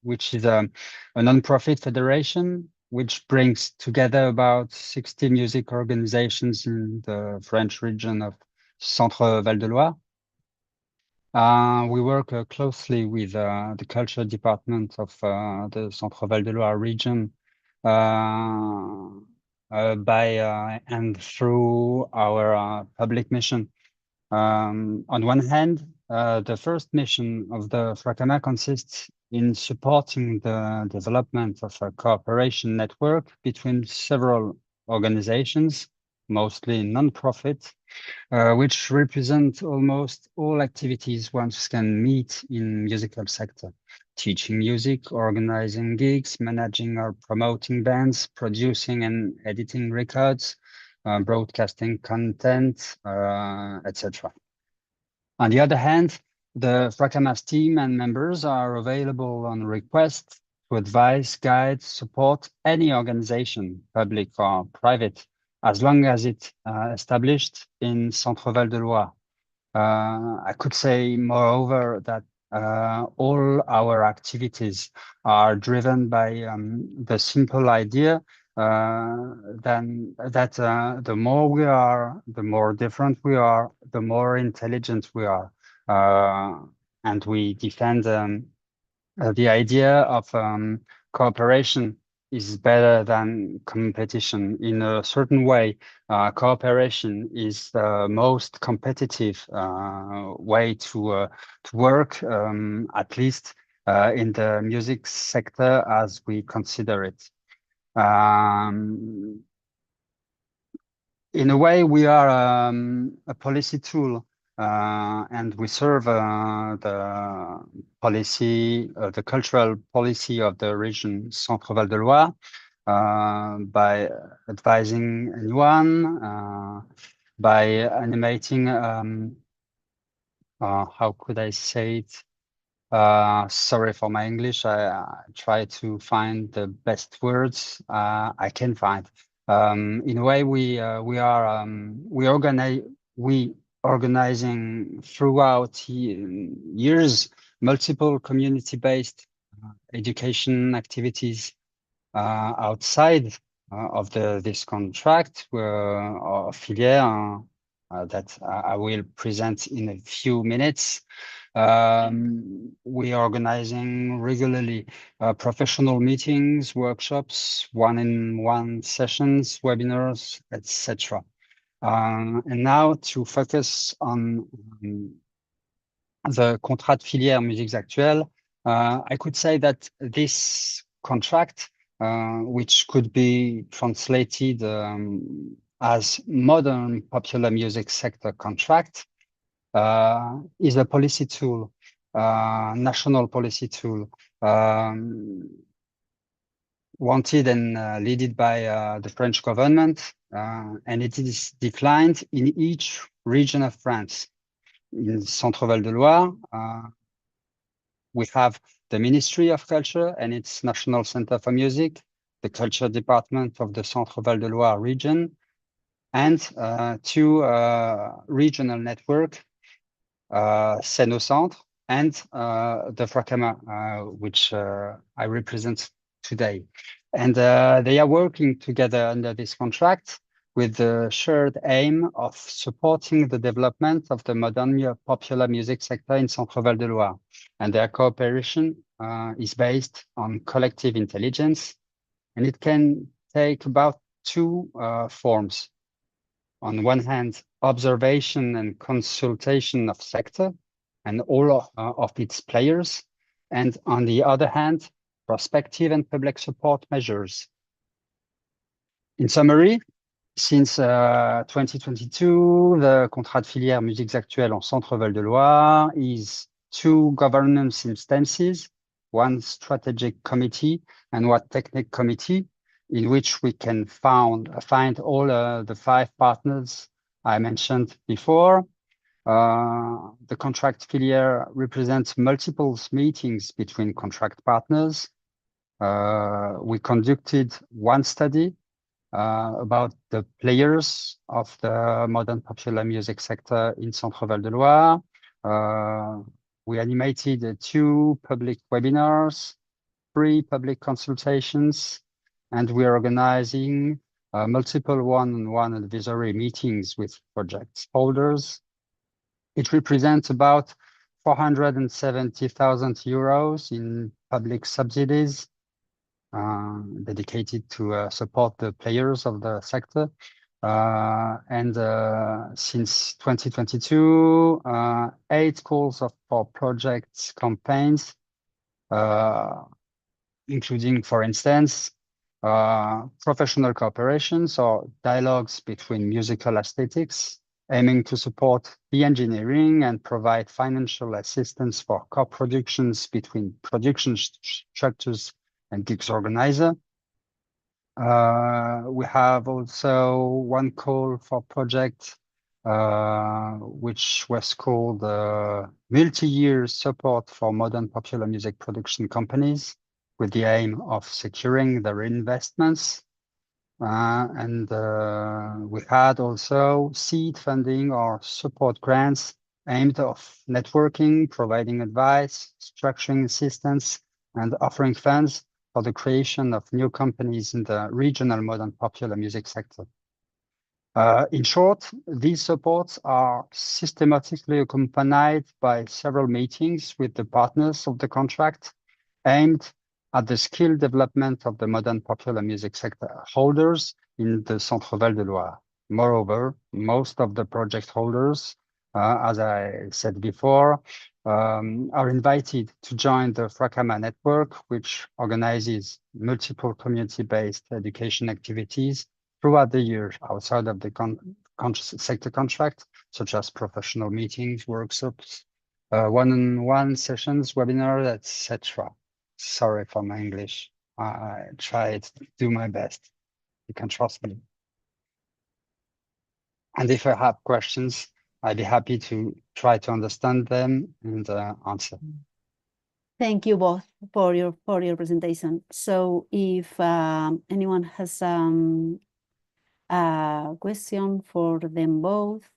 which is a non-profit federation which brings together about 60 music organizations in the French region of Centre-Val de Loire. We work closely with the culture department of the Centre-Val de Loire region by and through our public mission. On one hand, the first mission of the Fracama consists in supporting the development of a cooperation network between several organizations, mostly non-profit, which represent almost all activities one can meet in musical sector: teaching music, organizing gigs, managing or promoting bands, producing and editing records, broadcasting content, etc. On the other hand, the Fracama's team and members are available on request to advise, guide, support any organization, public or private, as long as it's established in Centre-Val de Loire. I could say, moreover, that all our activities are driven by the simple idea that the more we are, the more different we are, the more intelligent we are. And we defend the idea of cooperation is better than competition. In a certain way, cooperation is the most competitive way to work, at least in the music sector as we consider it. In a way, we are a policy tool, and we serve the policy, the cultural policy of the region Centre-Val de Loire by advising anyone, by animating, how could I say it? Sorry for my English. I try to find the best words I can find. In a way, we organizing throughout years multiple community-based education activities outside of this contract or filière that I will present in a few minutes. We are organizing regularly professional meetings, workshops, one-on-one sessions, webinars, etc. And now to focus on the contrat de filière Musiques Actuelles, I could say that this contract which could be translated as modern popular music sector contract, is a policy tool, national policy tool, wanted and led by the French government, and it is defined in each region of France. In Centre-Val de Loire, we have the Ministry of Culture and its National Center for Music, the Culture Department of the Centre-Val de Loire region, and two regional network, Seine au Centre and the FRACAMA, which I represent today. And they are working together under this contract with the shared aim of supporting the development of the modern popular music sector in Centre-Val de Loire. And their cooperation is based on collective intelligence, and it can take about two forms. On one hand, observation and consultation of sector and all of its players, and on the other hand, prospective and public support measures. In summary, since 2022, the Contrat de filière Musiques Actuelles en Centre-Val de Loire is two governance instances, one strategic committee and one technical committee, in which we can find all the 5 partners I mentioned before. The contract filière represents multiple meetings between contract partners. We conducted one study about the players of the modern popular music sector in Centre-Val de Loire. We animated 2 public webinars, 3 public consultations, and we are organizing multiple one-on-one advisory meetings with project holders. It represents about 470,000 euros in public subsidies dedicated to support the players of the sector. And since 2022, 8 calls for projects campaigns, including, for instance, professional cooperations or dialogues between musical aesthetics, aiming to support the engineering and provide financial assistance for co-productions between production structures and gigs organizer. We have also one call for project, which was called multi-year support for modern popular music production companies, with the aim of securing their investments. And we had also seed funding or support grants aimed of networking, providing advice, structuring assistance, and offering funds for the creation of new companies in the regional modern popular music sector. In short, these supports are systematically accompanied by several meetings with the partners of the contract, aimed at the skill development of the modern popular music sector holders in the Centre-Val de Loire. Moreover, most of the project holders, as I said before, are invited to join the FRACAMA network, which organizes multiple community-based education activities throughout the year outside of the sector contract, such as professional meetings, workshops, one-on-one sessions, webinars, etc. Sorry for my English. I tried to do my best. You can trust me. And if I have questions, I'd be happy to try to understand them and answer. Thank you both for your presentation. So if anyone has a question for them both,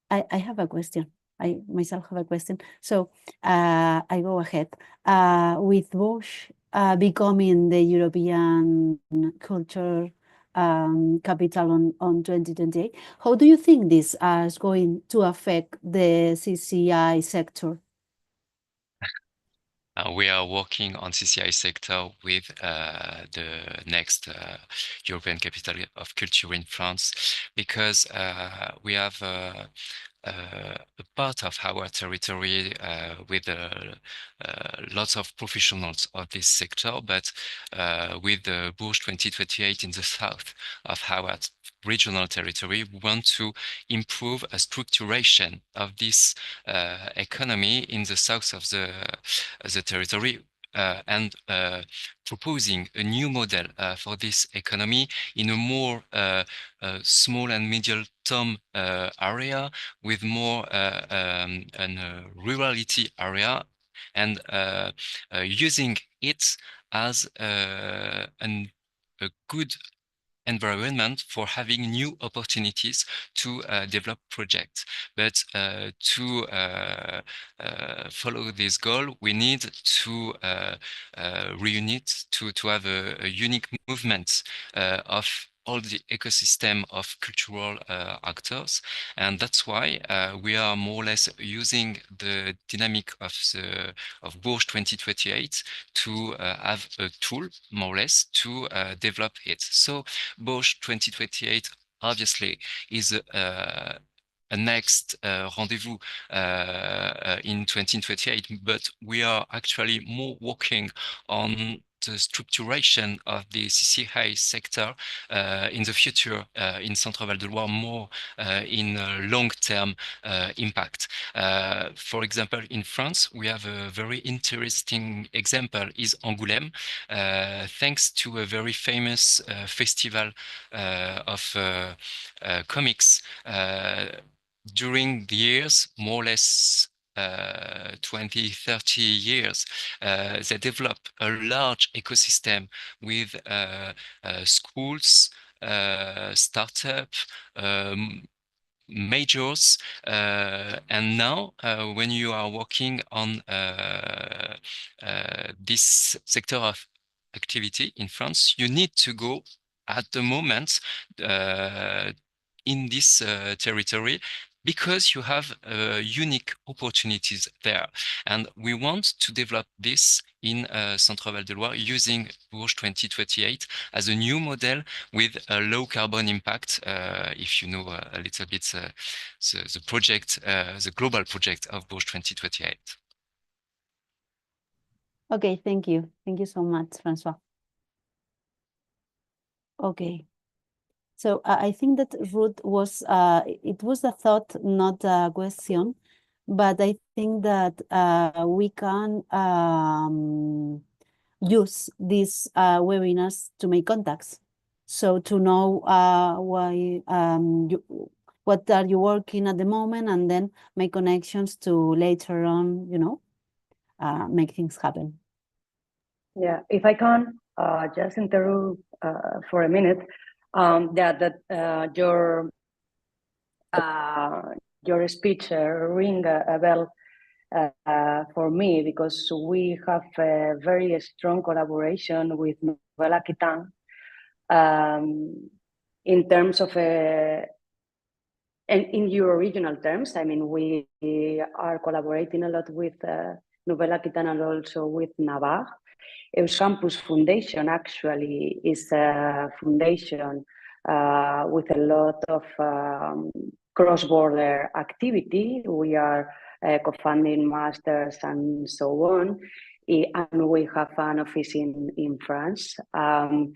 I have a question. I myself have a question. So I go ahead. With Bosch becoming the European culture capital on 2028, how do you think this is going to affect the CCI sector? We are working on CCI sector with the next European Capital of Culture in France, because we have a part of our territory with lots of professionals of this sector, but with Bourges 2028 in the south of our regional territory, we want to improve a structuration of this economy in the south of the territory, and proposing a new model for this economy in a more small and medium-term area with more an rurality area, and using it as a good environment for having new opportunities to develop projects. But to follow this goal, we need to reunite, to have a unique movement of all the ecosystem of cultural actors. And that's why we are more or less using the dynamic of Bourges 2028 to have a tool, more or less, to develop it. So Bourges 2028 obviously is a next rendezvous in 2028, but we are actually more working on the structuration of the CCI sector in the future in Centre Val de Loire, more in long-term impact. For example, in France, we have a very interesting example is Angoulême, thanks to a very famous festival of comics. During the years, more or less 20, 30 years, they develop a large ecosystem with schools, startup, majors, and now when you are working on this sector of activity in France, you need to go at the moment in this territory, because you have unique opportunities there. And we want to develop this in Centre Val de Loire using Bourges 2028 as a new model with a low carbon impact, if you know a little bit the project, the global project of Bourges 2028. Okay, thank you. Thank you so much, Francois. Okay. So I think that Ruth was, it was a thought, not a question, but I think that we can use these webinars to make contacts. So to know what are you working at the moment, and then make connections to later on, you know, make things happen. Yeah, if I can just interrupt for a minute, your speech ring a bell for me, because we have a very strong collaboration with Nouvelle Aquitaine in terms of and in your regional terms. I mean, we are collaborating a lot with Nouvelle Aquitaine and also with Navarre. Euskampus Foundation actually is a foundation with a lot of cross-border activity. We are co-funding masters and so on. And we have an office in France. And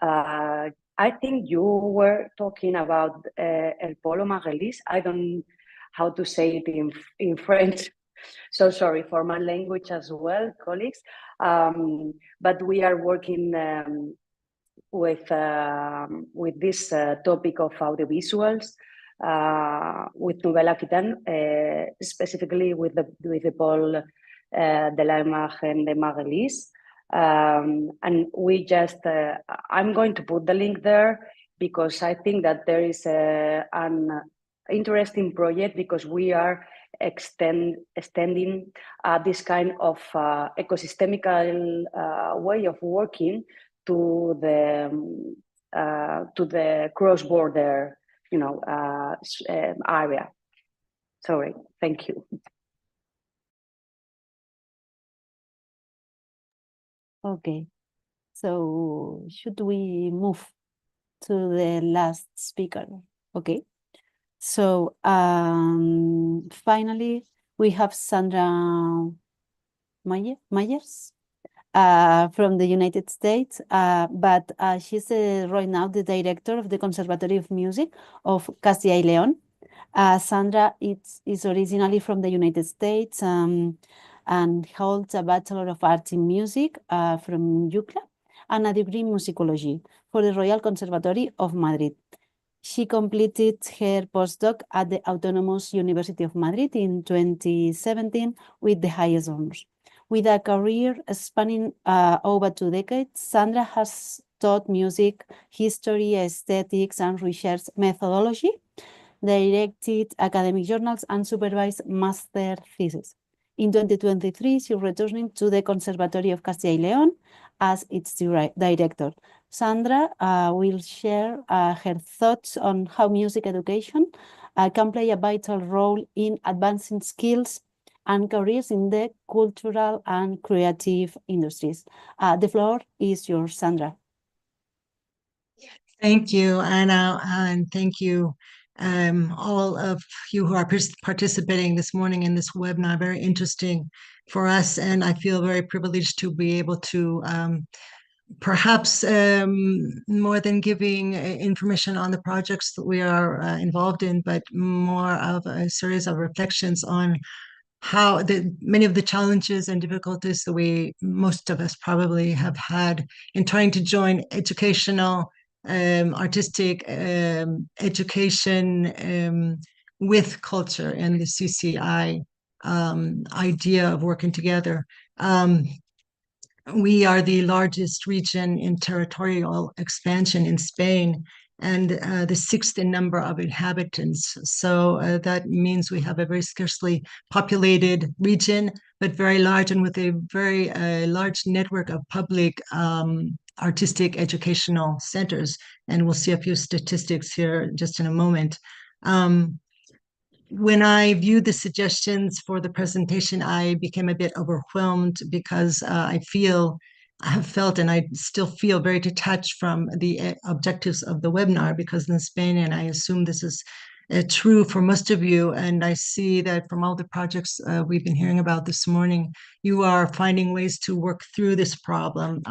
I think you were talking about El Polo Maghrelis. I don't know how to say it in French. So sorry for my language as well, colleagues. But we are working with this topic of audiovisuals with Nouvelle Aquitaine, specifically with the Pôle de la Imagen de Maghrelis. And we just, I'm going to put the link there, because I think that there is an interesting project, because we are extending this kind of ecosystemical way of working to the cross-border, you know, area. Sorry, thank you. Okay, so should we move to the last speaker? Okay, So finally, we have Sandra Myers from the United States, but she's right now the director of the Conservatory of Music of Castilla y León. Sandra is originally from the United States and holds a Bachelor of Arts in Music from UCLA and a degree in musicology for the Royal Conservatory of Madrid. She completed her postdoc at the Autonomous University of Madrid in 2017 with the highest honors. With a career spanning over 2 decades, Sandra has taught music, history, aesthetics, and research methodology, directed academic journals, and supervised master theses. In 2023, she returned to the Conservatory of Castilla y León as its director. Sandra will share her thoughts on how music education can play a vital role in advancing skills and careers in the cultural and creative industries. The floor is yours, Sandra. Thank you, Anna, and thank you all of you who are participating this morning in this webinar. Very interesting for us, and I feel very privileged to be able to perhaps more than giving information on the projects that we are involved in, but more of a series of reflections on how many of the challenges and difficulties that most of us probably have had in trying to join educational, artistic education with culture and the CCI idea of working together. We are the largest region in territorial expansion in Spain and the 6th in number of inhabitants. So that means we have a very scarcely populated region, but very large and with a very large network of public artistic educational centers. And we'll see a few statistics here just in a moment. When I viewed the suggestions for the presentation, I became a bit overwhelmed because I have felt and I still feel very detached from the objectives of the webinar, because in Spain, and I assume this is true for most of you, and I see that from all the projects we've been hearing about this morning, you are finding ways to work through this problem.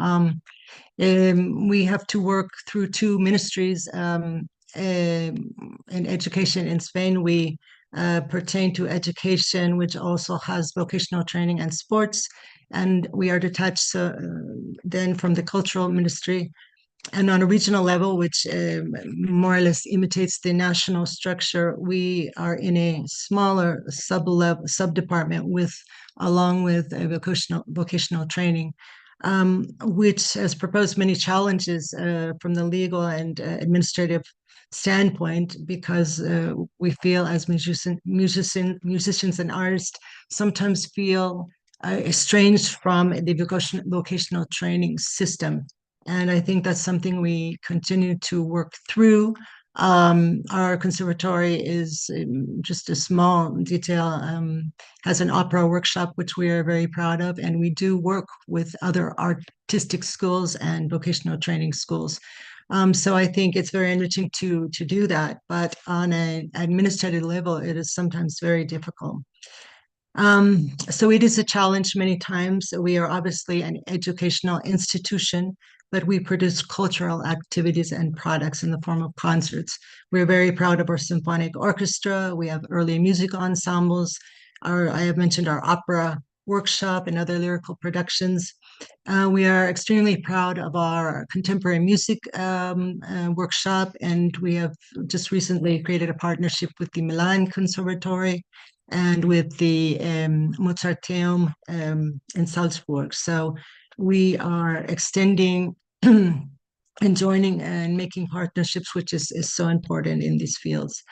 We have to work through 2 ministries in education in Spain. We pertain to education, which also has vocational training and sports, and we are detached then from the cultural ministry. And on a regional level, which more or less imitates the national structure, we are in a smaller sub-department along with vocational training, which has proposed many challenges from the legal and administrative standpoint, because we feel as musicians and artists sometimes feel estranged from the vocational training system. And I think that's something we continue to work through. Our conservatory is just a small detail, has an opera workshop, which we are very proud of, and we do work with other artistic schools and vocational training schools. So I think it's very enriching to do that, but on an administrative level, it is sometimes very difficult. So it is a challenge many times. We are obviously an educational institution, but we produce cultural activities and products in the form of concerts. We're very proud of our symphonic orchestra. We have early music ensembles. I have mentioned our opera workshop and other lyrical productions. We are extremely proud of our contemporary music workshop, and we have just recently created a partnership with the Milan Conservatory and with the Mozarteum in Salzburg. So we are extending and joining and making partnerships, which is so important in these fields.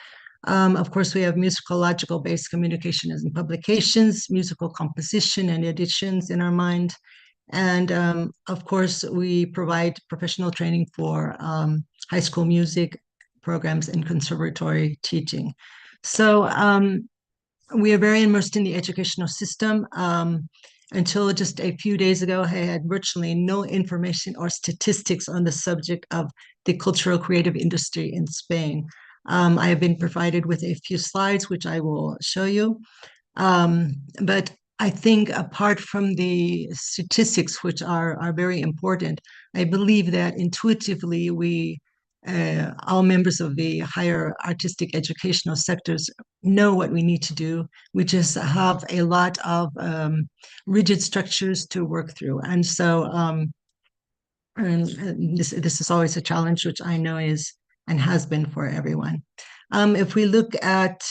Of course, we have musicological-based communication and publications, musical composition and editions in our mind. And of course, we provide professional training for high school music programs and conservatory teaching. So we are very immersed in the educational system. Until just a few days ago, I had virtually no information or statistics on the subject of the cultural creative industry in Spain. I have been provided with a few slides, which I will show you. But I think apart from the statistics, which are very important, I believe that intuitively we, all members of the higher artistic educational sectors, know what we need to do. We just have a lot of rigid structures to work through. And so this is always a challenge, which I know is and has been for everyone. If we look at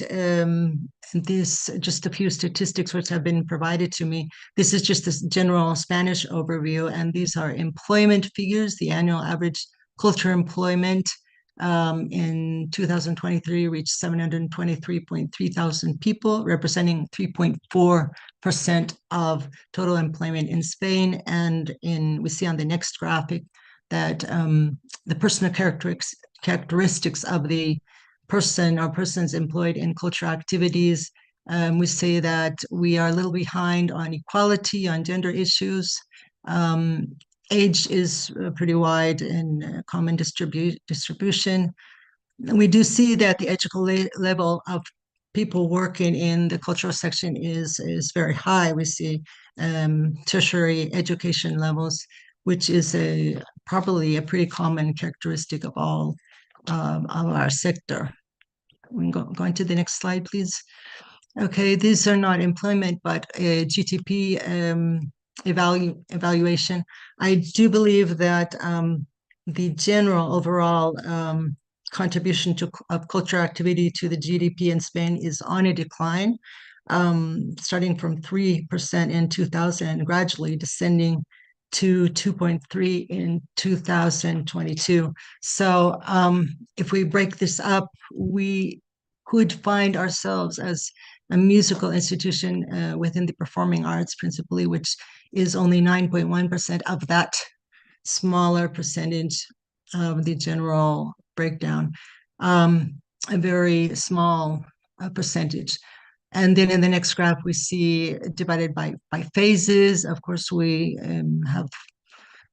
this, just a few statistics which have been provided to me, this is just a general Spanish overview, and these are employment figures. The annual average culture employment in 2023 reached 723.3 thousand people, representing 3.4% of total employment in Spain. And we see on the next graphic that the personal characteristics of the person or persons employed in cultural activities, we say that we are a little behind on equality, on gender issues. Age is pretty wide in common distribution. We do see that the educational level of people working in the cultural section is very high. We see tertiary education levels, which is probably a pretty common characteristic of all of our sector. We can go into the next slide, please. Okay, these are not employment, but GDP evaluation. I do believe that the general overall contribution of cultural activity to the GDP in Spain is on a decline, starting from 3% in 2000 and gradually descending to 2.3 in 2022. So if we break this up, we could find ourselves as a musical institution within the performing arts principally, which is only 9.1% of that smaller percentage of the general breakdown, a very small percentage. And then in the next graph, we see divided by phases. Of course, we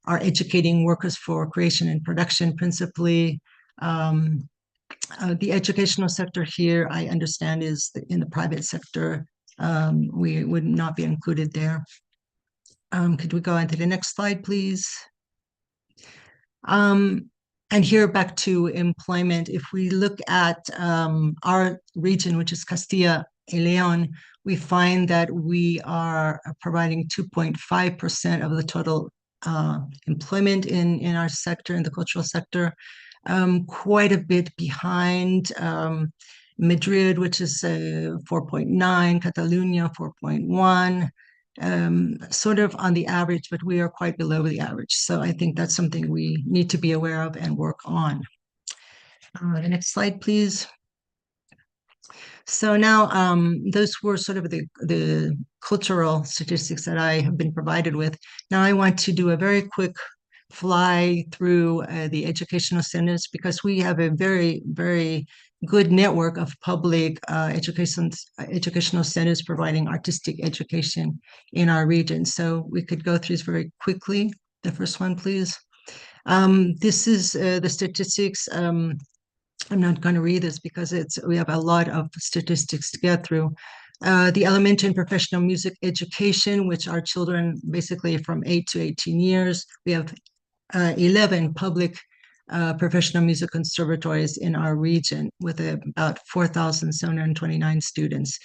are educating workers for creation and production principally. The educational sector here, I understand, is in the private sector. We would not be included there. Could we go on to the next slide, please? And here back to employment. If we look at our region, which is Castilla y León, we find that we are providing 2.5% of the total employment in our sector, in the cultural sector, quite a bit behind Madrid, which is 4.9, Catalonia 4.1, sort of on the average, but we are quite below the average. So I think that's something we need to be aware of and work on. The next slide, please. So now those were sort of the cultural statistics that I have been provided with. Now I want to do a very quick fly through the educational centers, because we have a very, very good network of public educational centers providing artistic education in our region. So we could go through this very quickly. The first one, please. This is the statistics. I'm not going to read this because we have a lot of statistics to get through. The elementary and professional music education, which are children basically from 8 to 18 years. We have 11 public professional music conservatories in our region with about 4,729 students.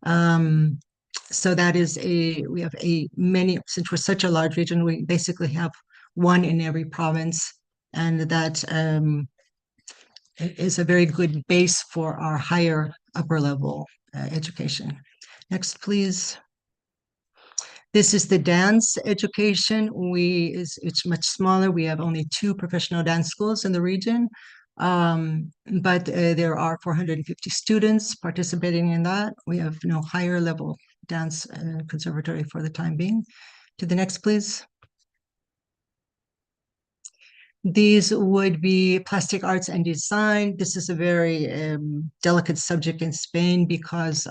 So that is we have many, since we're such a large region, we basically have one in every province, and that is a very good base for our higher upper level education. Next, please. This is the dance education. It's much smaller. We have only 2 professional dance schools in the region, but there are 450 students participating in that. We have no higher level dance conservatory for the time being. To the next, please. These would be plastic arts and design. This is a very delicate subject in Spain because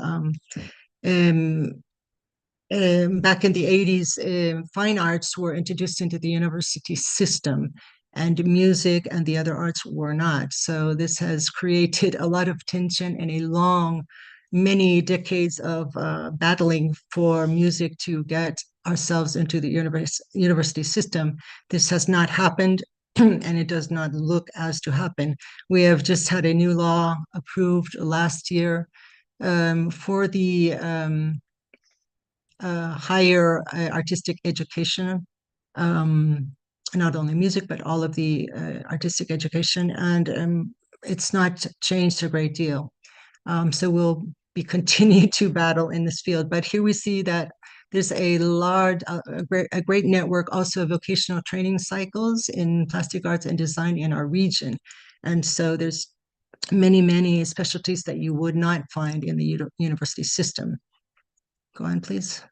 back in the 80s, fine arts were introduced into the university system. and music and the other arts were not. So this has created a lot of tension and many decades of battling for music to get ourselves into the university system. This has not happened, and it does not look as to happen. We have just had a new law approved last year for the higher artistic education, not only music, but all of the artistic education, and it's not changed a great deal. So we'll be continuing to battle in this field. But here we see that there's a great network also of vocational training cycles in plastic arts and design in our region. And so there's many specialties that you would not find in the university system. Go on, please.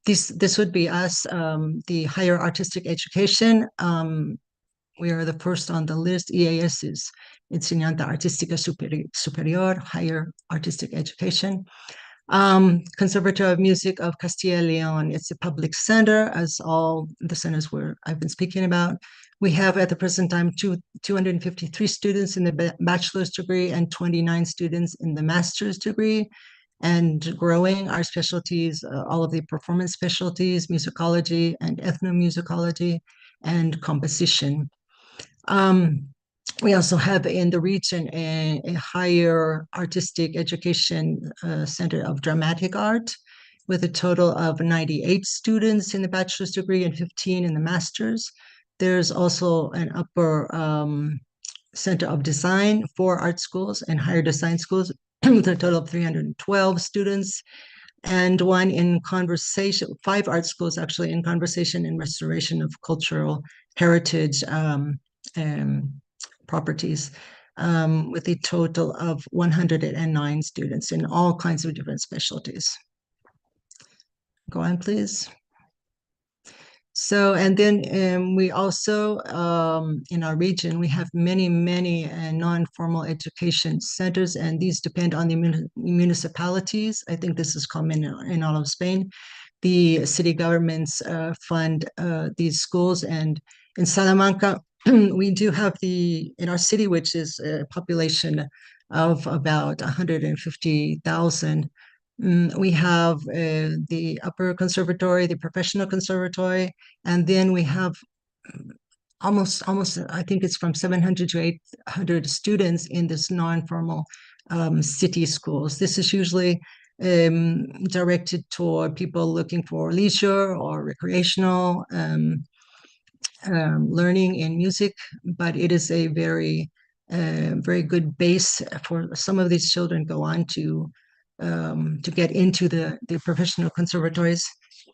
This would be us, the higher artistic education. We are the first on the list. EAS is Enseñanza Artística Superior, higher artistic education. Conservatory of Music of Castilla y León. It's a public center, as all the centers I've been speaking about. We have at the present time 253 students in the bachelor's degree and 29 students in the master's degree, and growing. Our specialties, all of the performance specialties, musicology and ethnomusicology and composition. We also have in the region a higher artistic education center of dramatic art with a total of 98 students in the bachelor's degree and 15 in the master's. There's also an upper center of design for art schools and higher design schools with a total of 312 students, and one in conversation, 5 art schools actually in conversation and restoration of cultural heritage properties, with a total of 109 students in all kinds of different specialties. Go on, please. So, and then we also, in our region, we have many non-formal education centers, and these depend on the municipalities. I think this is common in all of Spain. The city governments fund these schools, and in Salamanca, we do have in our city, which is a population of about 150,000, we have the upper conservatory, the professional conservatory, and then we have almost, I think it's from 700 to 800 students in this non-formal city schools. This is usually directed toward people looking for leisure or recreational learning in music, but it is a very good base for some of these children go on to get into the professional conservatories,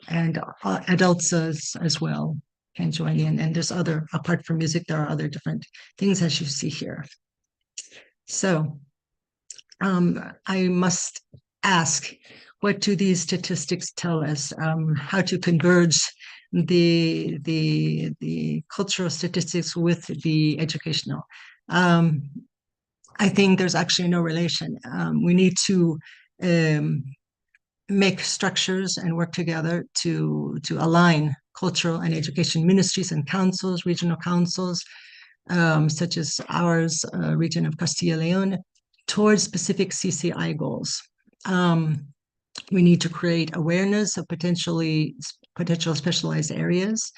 and adults as well can join in. And there's apart from music, there are other different things as you see here. So I must ask, what do these statistics tell us? How to converge the cultural statistics with the educational? I think there's actually no relation. We need to make structures and work together to align cultural and education ministries and councils, regional councils, such as ours, region of Castilla y León, towards specific CCI goals. We need to create awareness of potential specialized areas.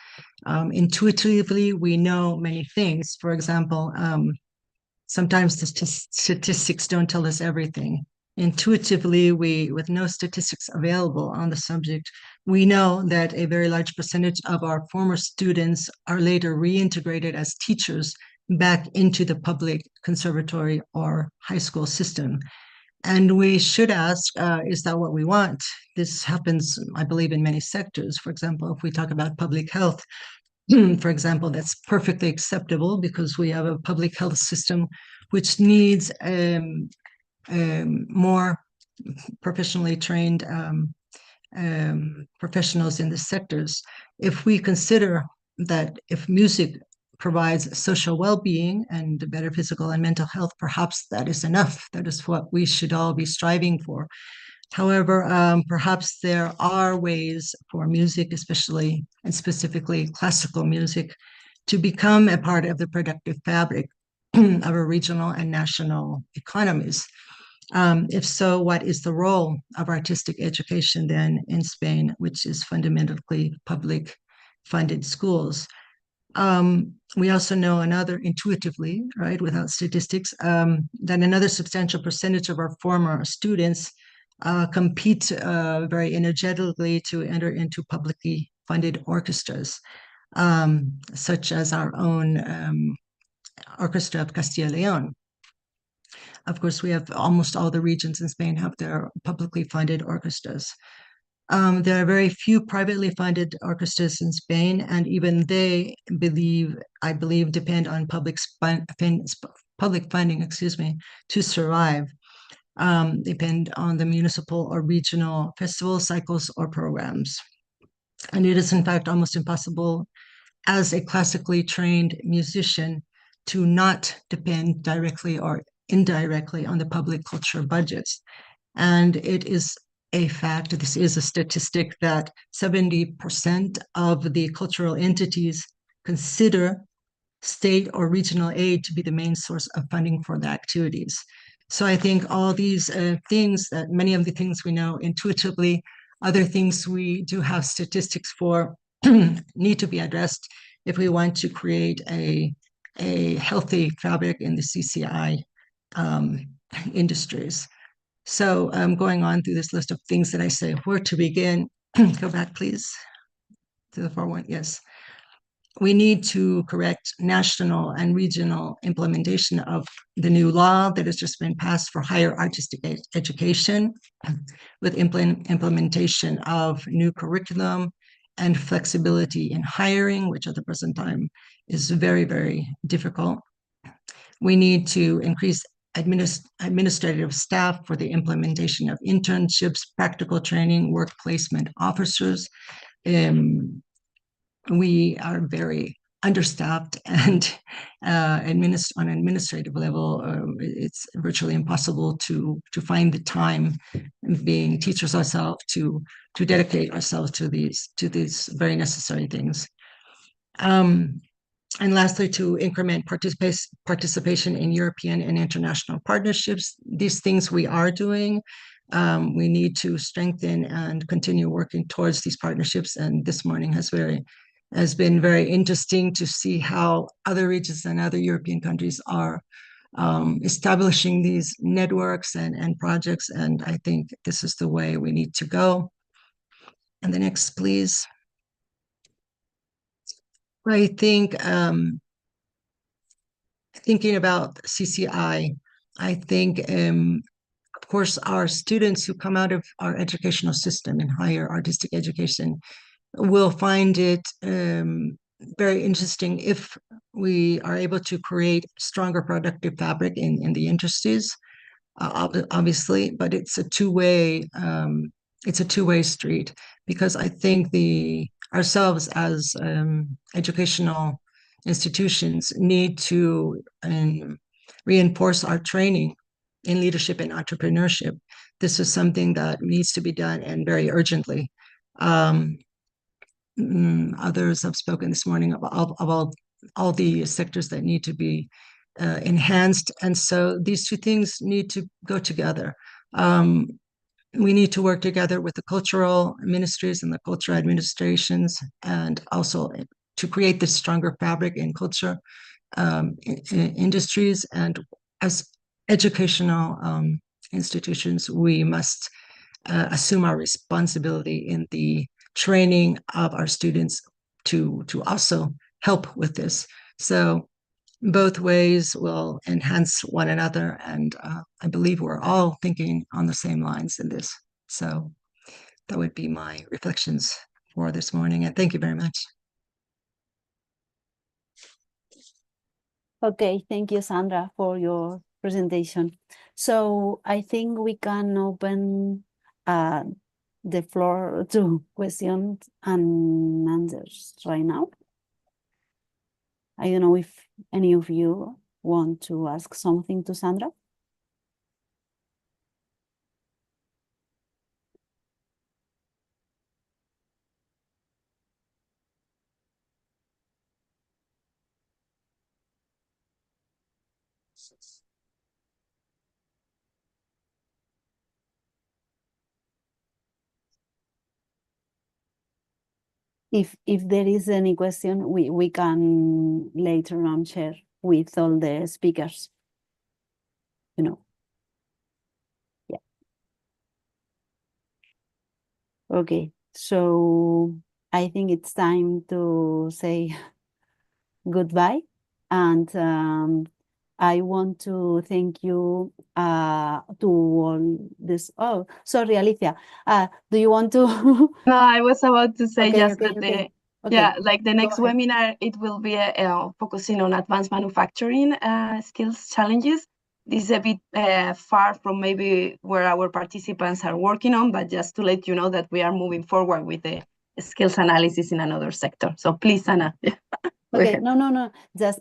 Intuitively, we know many things. For example, sometimes the statistics don't tell us everything. Intuitively, with no statistics available on the subject, we know that a very large percentage of our former students are later reintegrated as teachers back into the public conservatory or high school system. And we should ask, is that what we want? This happens, I believe, in many sectors. For example, if we talk about public health, for example, that's perfectly acceptable because we have a public health system which needs more professionally trained professionals in the sectors. If we consider that if music provides social well-being and better physical and mental health, perhaps that is enough. That is what we should all be striving for. However, perhaps there are ways for music, especially and specifically classical music, to become a part of the productive fabric of our regional and national economies. If so, what is the role of artistic education then in Spain, which is fundamentally public funded schools? We also know intuitively, right, without statistics, that another substantial percentage of our former students compete very energetically to enter into publicly funded orchestras, such as our own Orchestra of Castilla y León. Of course, we have almost all the regions in Spain have their publicly funded orchestras. There are very few privately funded orchestras in Spain, and even they I believe, depend on public funding, to survive. Depend on the municipal or regional festival cycles or programs. And it is in fact almost impossible as a classically trained musician to not depend directly or indirectly on the public culture budgets. And it is a fact, this is a statistic, that 70% of the cultural entities consider state or regional aid to be the main source of funding for the activities. So I think all these things, that many of the things we know intuitively, other things we do have statistics for, need to be addressed if we want to create a healthy fabric in the CCI industries. So going on through this list of things that I say, where to begin, go back please to the far one, yes. We need to correct national and regional implementation of the new law that has just been passed for higher artistic education, with implementation of new curriculum and flexibility in hiring, which at the present time is very, very difficult. We need to increase administrative staff for the implementation of internships, practical training, work placement officers. We are very understaffed, and on an administrative level, it's virtually impossible to find the time, being teachers ourselves, to dedicate ourselves to these very necessary things. And lastly, to increment participation in European and international partnerships. These things we are doing. We need to strengthen and continue working towards these partnerships. And this morning has been very interesting to see how other regions and other European countries are establishing these networks and projects. And I think this is the way we need to go. And the next, please. I think thinking about CCI, I think, of course, our students who come out of our educational system in higher artistic education will find it very interesting if we are able to create stronger productive fabric in the industries, obviously, but it's a two-way street, because I think ourselves as educational institutions need to reinforce our training in leadership and entrepreneurship. This is something that needs to be done, and very urgently. Others have spoken this morning about all the sectors that need to be enhanced, and so these two things need to go together. We need to work together with the cultural ministries and the cultural administrations, and also to create this stronger fabric in culture industries. And as educational institutions, we must assume our responsibility in the training of our students to also help with this. So both ways will enhance one another, and I believe we're all thinking on the same lines in this. So that would be my reflections for this morning, and thank you very much. Okay, thank you, Sandra, for your presentation. So I think we can open the floor to questions and answers right now. I don't know if any of you want to ask something to Sandra. If there is any question, we can later on share with all the speakers. You know. Yeah. Okay, so I think it's time to say goodbye, and I want to thank you to all this. Oh, sorry, Alicia. Do you want to? No, I was about to say Okay, just okay, that okay. yeah, like the next Go ahead. webinar, it will be focusing on advanced manufacturing skills challenges. This is a bit far from maybe where our participants are working on, but just to let you know that we are moving forward with the skills analysis in another sector. So please, Anna. Okay, no.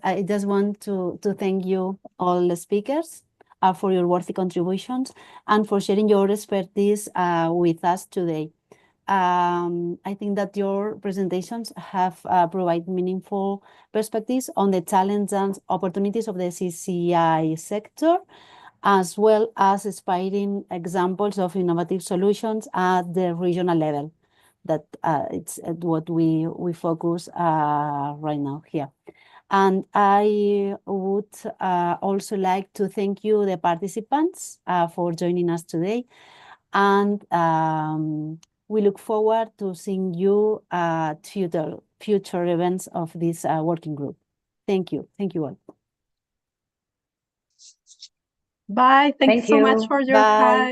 I just want to thank you, all the speakers, for your worthy contributions and for sharing your expertise with us today. I think that your presentations have provided meaningful perspectives on the challenges and opportunities of the CCI sector, as well as inspiring examples of innovative solutions at the regional level. That it's what we focus right now here. And I would also like to thank you, the participants, for joining us today. And we look forward to seeing you at future events of this working group. Thank you. Thank you all. Bye. Thank you so much for your time.